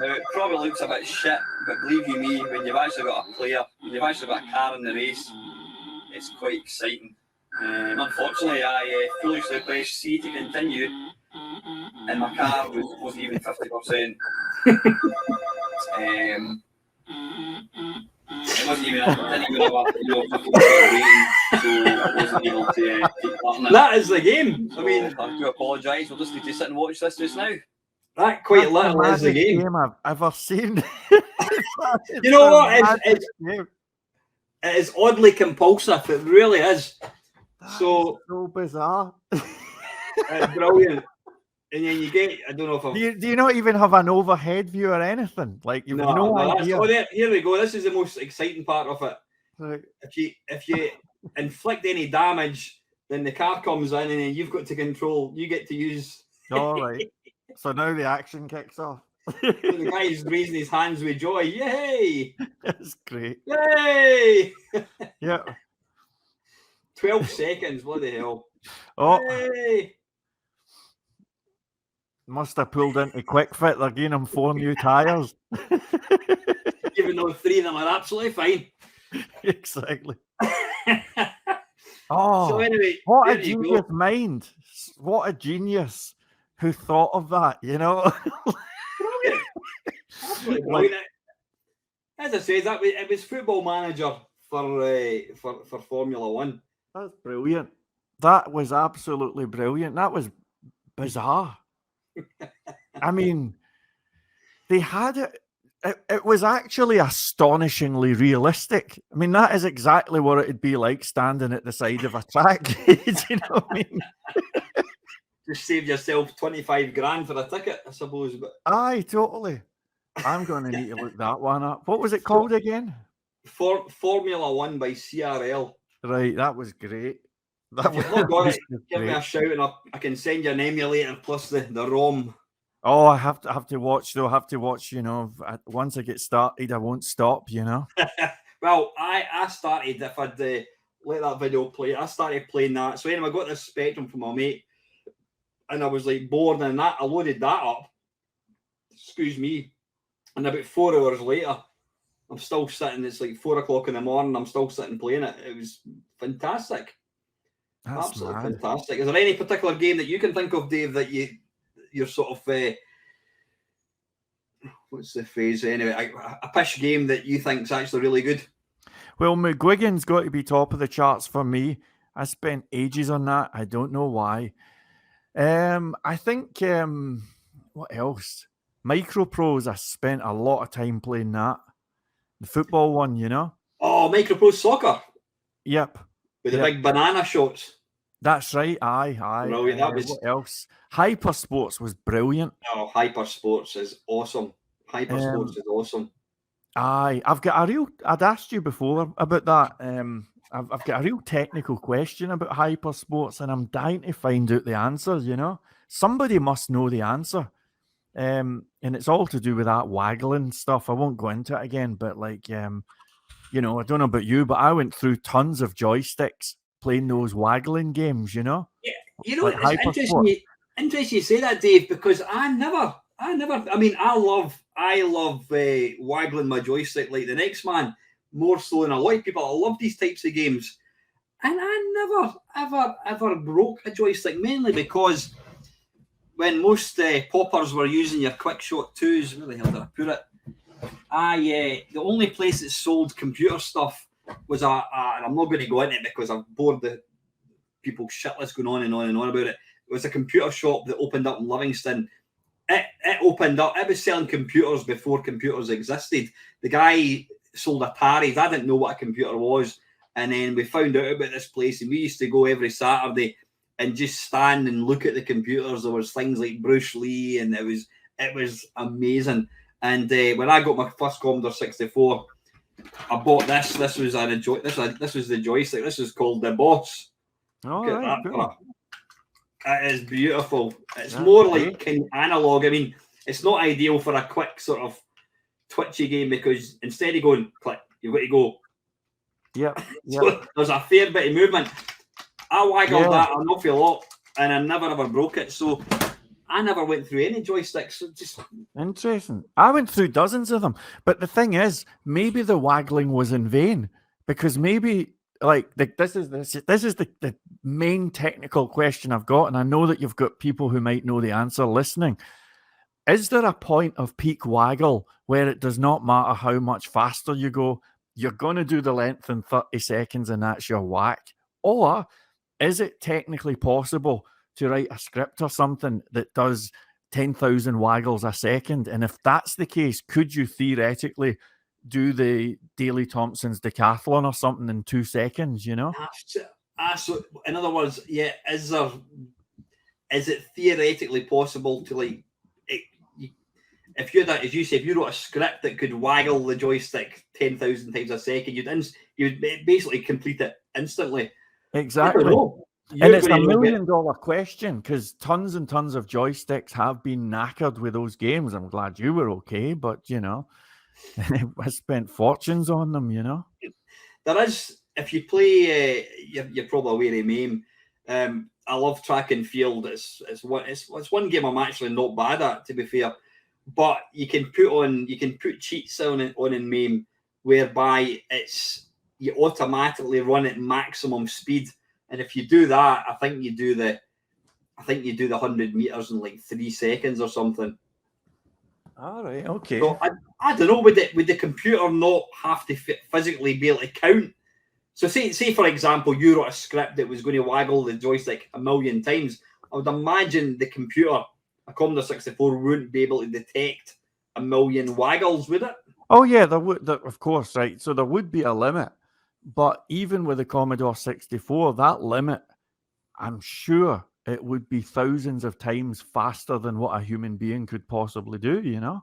Speaker 3: Now, it probably looks a bit shit, but believe you me, when you've actually got a player, when you've actually got a car in the race, it's quite exciting. Unfortunately, I foolishly pressed C to continue, and my car wasn't even 50%. It wasn't even, I didn't even have a 50% rating, so I wasn't able to take part in it.
Speaker 1: That is the game.
Speaker 3: So, I mean, I do apologise. We'll just need to sit and watch this just now.
Speaker 1: That quite literally is the game.
Speaker 2: I've ever seen.
Speaker 1: You know what? It is oddly compulsive. It really is.
Speaker 2: So bizarre.
Speaker 1: It's brilliant. And then you get, I don't know if I've...
Speaker 2: Do you not even have an overhead view or anything? Like, you've no idea.
Speaker 1: Here we go. This is the most exciting part of it.
Speaker 2: Right.
Speaker 1: If you inflict any damage, then the car comes in and then you've got to control. You get to use...
Speaker 2: All right. So now the action kicks off.
Speaker 1: The guy's raising his hands with joy. Yay!
Speaker 2: It's great.
Speaker 1: Yay!
Speaker 2: Yeah.
Speaker 1: 12 seconds. Bloody hell.
Speaker 2: Oh.
Speaker 1: Yay!
Speaker 2: Must have pulled into Quick Fit. They're giving him 4 new tyres.
Speaker 1: Even though 3 of them are absolutely fine.
Speaker 2: Exactly. Oh,
Speaker 1: so anyway,
Speaker 2: what a genius mind. What a genius who thought of that, you know?
Speaker 1: Brilliant. Absolutely brilliant. As I said, it was Football Manager for Formula One.
Speaker 2: That's brilliant. That was absolutely brilliant. That was bizarre. I mean, they had it. It was actually astonishingly realistic. I mean, that is exactly what it'd be like standing at the side of a track. Do you know what I mean?
Speaker 1: Just saved yourself 25 grand for a ticket, I suppose. But
Speaker 2: Aye, totally. I'm going to need to look that one up. What was it called again?
Speaker 1: Formula One by CRL.
Speaker 2: Right, that was great.
Speaker 1: If you've not got it, give me a shout and I can send you an emulator plus the ROM.
Speaker 2: Oh, I have to watch though. I have to watch. You know, once I get started, I won't stop. You know.
Speaker 1: Well, I started. If I'd let that video play, I started playing that. So anyway, I got this Spectrum from my mate, and I was like bored, and I loaded that up. Excuse me. And about 4 hours later, I'm still sitting. It's like 4 o'clock in the morning. I'm still sitting playing it. It was fantastic.
Speaker 2: That's
Speaker 1: absolutely
Speaker 2: mad.
Speaker 1: fantastic. Is there any particular game that you can think of, Dave, that you're sort of what's the phrase anyway? A pish game that you think's actually really good?
Speaker 2: Well, McGuigan's got to be top of the charts for me. I spent ages on that. I don't know why. I think what else? Microprose. I spent a lot of time playing that. The football one, you know.
Speaker 1: Oh, Microprose Soccer.
Speaker 2: Yep.
Speaker 1: With the big banana shots.
Speaker 2: That's right. Aye.
Speaker 1: Brilliant. That was...
Speaker 2: What else? Hyper Sports was brilliant.
Speaker 1: Oh, Hyper Sports is awesome. Hyper Sports is awesome.
Speaker 2: Aye, I'd asked you before about that. I've got a real technical question about Hyper Sports, and I'm dying to find out the answer. You know, somebody must know the answer. And it's all to do with that waggling stuff. I won't go into it again, but like, you know, I don't know about you, but I went through tons of joysticks playing those waggling games, you know?
Speaker 1: Yeah, you know,
Speaker 2: like
Speaker 1: it's interesting you say that, Dave, because I mean, I love waggling my joystick like the next man, more so than a lot of people. I love these types of games. And I never, ever broke a joystick, mainly because when most poppers were using your quick shot 2s, where the hell did I put it? The only place that sold computer stuff was and I'm not going to go into it because I've bored the people shitless going on and on and on about it. It was a computer shop that opened up in Livingston. It opened up. It was selling computers before computers existed. The guy sold Ataris. I didn't know what a computer was. And then we found out about this place, and we used to go every Saturday and just stand and look at the computers. There was things like Bruce Lee, and it was amazing. And when I got my first Commodore 64, I bought this. This was the joystick. This is called the Boss.
Speaker 2: Oh, right, cool.
Speaker 1: It is beautiful. It's more like kind of analog. I mean, it's not ideal for a quick sort of twitchy game because instead of going click, you've got to go.
Speaker 2: Yep.
Speaker 1: So there's a fair bit of movement. I waggled that an awful lot, and I never ever broke it. So I never went through any joysticks. So just
Speaker 2: interesting. I went through dozens of them, but the thing is, maybe the waggling was in vain because maybe. Like this is the main technical question I've got, and I know that you've got people who might know the answer listening. Is there a point of peak waggle where it does not matter how much faster you go, you're going to do the length in 30 seconds and that's your whack? Or is it technically possible to write a script or something that does 10,000 waggles a second? And if that's the case, could you theoretically do the Daley Thompson's decathlon or something in 2 seconds, you know?
Speaker 1: So in other words, is it theoretically possible to if you wrote a script that could waggle the joystick 10,000 times a second, you'd basically complete it instantly.
Speaker 2: Exactly. And it's $1 million question because tons and tons of joysticks have been knackered with those games. I'm glad you were okay, but you know, I spent fortunes on them, you know.
Speaker 1: There is, if you play, you're probably aware of MAME. I love track and field. It's one game I'm actually not bad at, to be fair. But you can put cheats on in MAME whereby you automatically run at maximum speed, and if you do that, I think you do the 100 meters in like 3 seconds or something.
Speaker 2: All right, okay.
Speaker 1: So I don't know, would the computer not have to physically be able to count? So say for example, you wrote a script that was going to waggle the joystick 1 million times. I would imagine the computer, a Commodore 64, wouldn't be able to detect a million waggles, would it?
Speaker 2: Oh yeah, of course, right. So there would be a limit, but even with the Commodore 64, that limit, I'm sure it would be thousands of times faster than what a human being could possibly do, you know?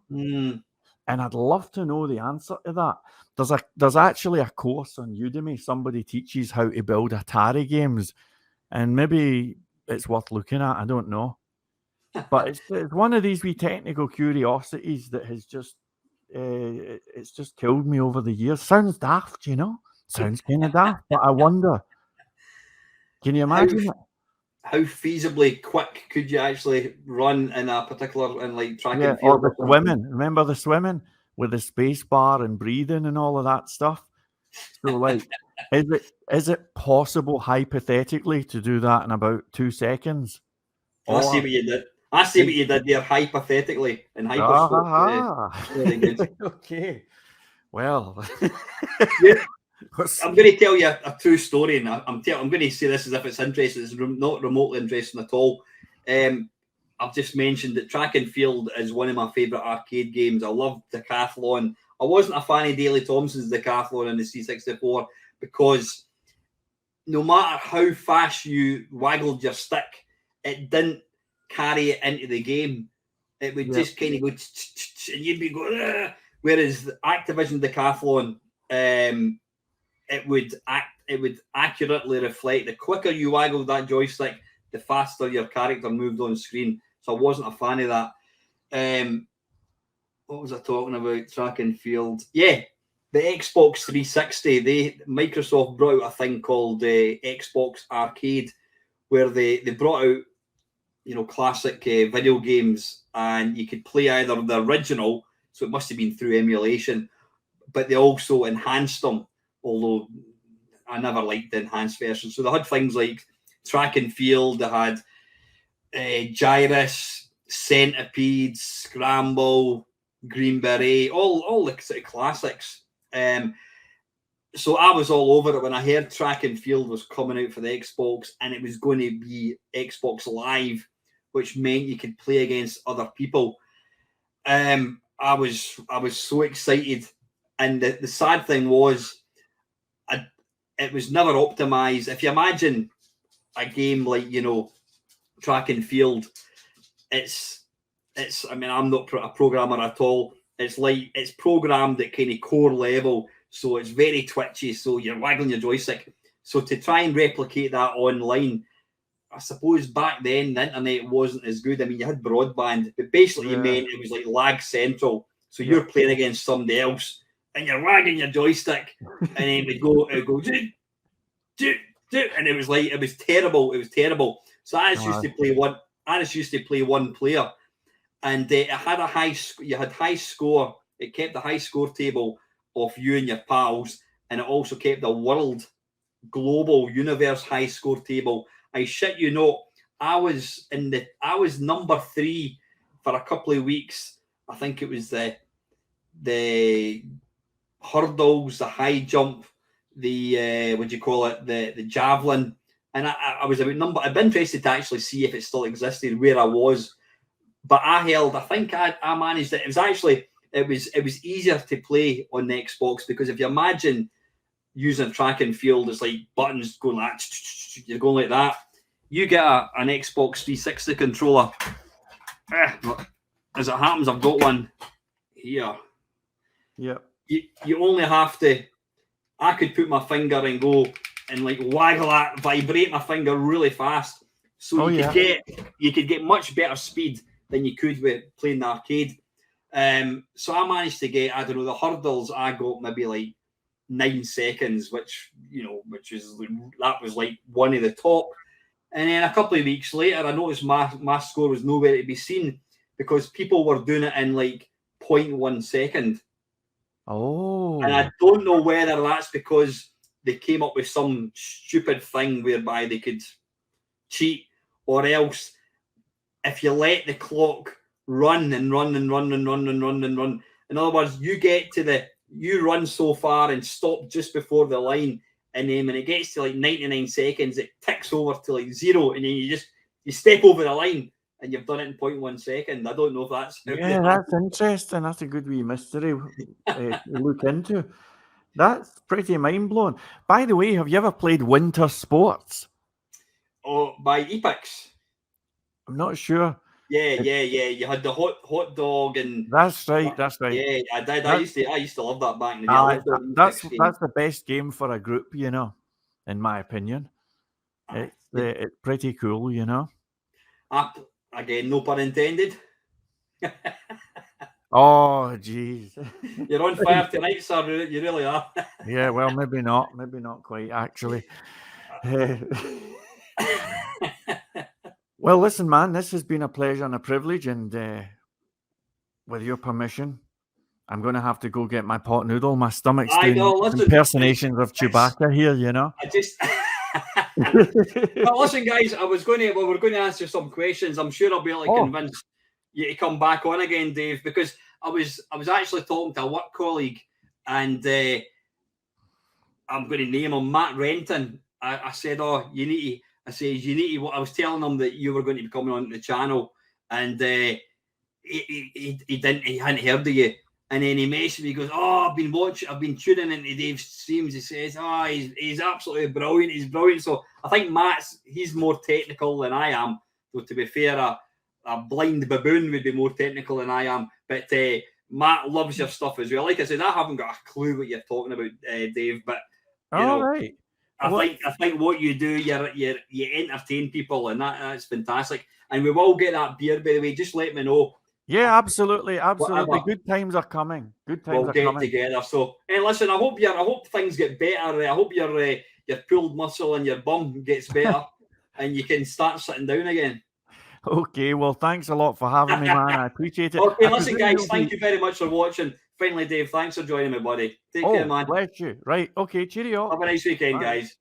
Speaker 2: And I'd love to know the answer to that. There's actually a course on Udemy. Somebody teaches how to build Atari games, and maybe it's worth looking at. I don't know. But it's one of these wee technical curiosities that has just it's just killed me over the years. Sounds daft, you know? Sounds kind of daft, but I wonder, can you imagine it?
Speaker 1: How feasibly quick could you actually run in a particular like track and
Speaker 2: Or
Speaker 1: field?
Speaker 2: the swimming. Remember the swimming with the space bar and breathing and all of that stuff? So like, is it possible hypothetically to do that in about 2 seconds?
Speaker 1: I see what you did. I see what you did there, hypothetically and hyperscope.
Speaker 2: Okay. Well,
Speaker 1: yeah. I'm going to tell you a true story, and I'm going to say this as if it's interesting. It's not remotely interesting at all. I've just mentioned that track and field is one of my favourite arcade games. I love Decathlon. I wasn't a fan of Daley Thompson's Decathlon in the C64 because no matter how fast you waggled your stick, it didn't carry it into the game. It would just kind of go, and you'd be going. Whereas the Activision Decathlon, it would accurately reflect. The quicker you waggled that joystick, the faster your character moved on screen. So I wasn't a fan of that. What was I talking about? Track and field. Yeah, the Xbox 360. Microsoft brought out a thing called Xbox Arcade, where they brought out classic video games, and you could play either the original, so it must have been through emulation, but they also enhanced them. Although I never liked the enhanced version. So they had things like track and field, they had Gyrus, Centipede, Scramble, Green Beret, all the sort of classics. So I was all over it when I heard track and field was coming out for the Xbox, and it was going to be Xbox Live, which meant you could play against other people. I was so excited, and the sad thing was, it was never optimized. If you imagine a game like track and field, it's. I mean, I'm not a programmer at all. It's like it's programmed at kind of core level, so it's very twitchy. So you're waggling your joystick. So to try and replicate that online, I suppose back then the internet wasn't as good. I mean, you had broadband, but basically you meant it was like lag central. So you're playing against somebody else, and you're wagging your joystick, and then it would go, and it was like, it was terrible. It was terrible. So I just used to play one. I just used to play one player, and it had a high. You had high score. It kept the high score table of you and your pals, and it also kept the world, global, universe high score table. I shit you not. I was number 3 for a couple of weeks. I think it was the hurdles, the high jump, the the javelin, and I was about number. I'd be interested to actually see if it still existed where I was, but I think I managed it. It was easier to play on the Xbox, because if you imagine using track and field, it's like buttons going like you're going like that. You get an Xbox 360 controller. As it happens, I've got one here.
Speaker 2: Yeah.
Speaker 1: You only have to. I could put my finger and go and like waggle that, vibrate my finger really fast, so you could get much better speed than you could with playing the arcade. So I managed to get, I don't know, the hurdles. I got maybe like 9 seconds, which was like one of the top. And then a couple of weeks later, I noticed my score was nowhere to be seen, because people were doing it in like 0.1 second.
Speaker 2: Oh.
Speaker 1: And I don't know whether that's because they came up with some stupid thing whereby they could cheat, or else if you let the clock run and run and run and run and run and run, in other words, you run so far and stop just before the line, and then when it gets to like 99 seconds, it ticks over to like 0, and then you step over the line, and you've done it in 0.1 second. I don't know if that's
Speaker 2: Yeah, that's interesting. That's a good wee mystery to look into. That's pretty mind blowing. By the way, have you ever played winter sports?
Speaker 1: Oh, by Epix.
Speaker 2: I'm not sure.
Speaker 1: Yeah. You had the hot dog and
Speaker 2: That's right. That's right.
Speaker 1: yeah, I did. I used to love that back in the day.
Speaker 2: That's the best game for a group, you know, in my opinion. It's pretty cool, you know.
Speaker 1: Again, no pun intended.
Speaker 2: Oh, jeez.
Speaker 1: You're on fire tonight, sir. You really are.
Speaker 2: Yeah, well, maybe not. Maybe not quite, actually. Well, listen, man, this has been a pleasure and a privilege, and with your permission, I'm going to have to go get my pot noodle. My stomach's doing impersonations of Chewbacca here, you know.
Speaker 1: Well, listen, guys, we were going to answer some questions. I'm sure I'll be able to convince you to come back on again, Dave, because I was actually talking to a work colleague, and I'm going to name him Matt Renton. I said, I was telling him that you were going to be coming on the channel, and he hadn't heard of you. And then he messaged me, he goes, I've been tuning into Dave's streams. He says, he's absolutely brilliant. He's brilliant. So I think he's more technical than I am. So to be fair, a blind baboon would be more technical than I am. But Matt loves your stuff as well. Like I said, I haven't got a clue what you're talking about, Dave. But
Speaker 2: right.
Speaker 1: I think what you do, you entertain people, and that's fantastic. And we will get that beer, by the way. Just let me know.
Speaker 2: Yeah, absolutely. Whatever. Good times are coming. We'll
Speaker 1: get together. So, listen, I hope things get better. I hope your pulled muscle and your bum gets better, and you can start sitting down again.
Speaker 2: Okay, well, thanks a lot for having me, man. I appreciate it.
Speaker 1: Okay, listen, guys, thank you very much for watching. Finally, Dave, thanks for joining me, buddy. Take care, man.
Speaker 2: Bless you. Right. Okay, cheerio.
Speaker 1: Have a nice weekend, guys.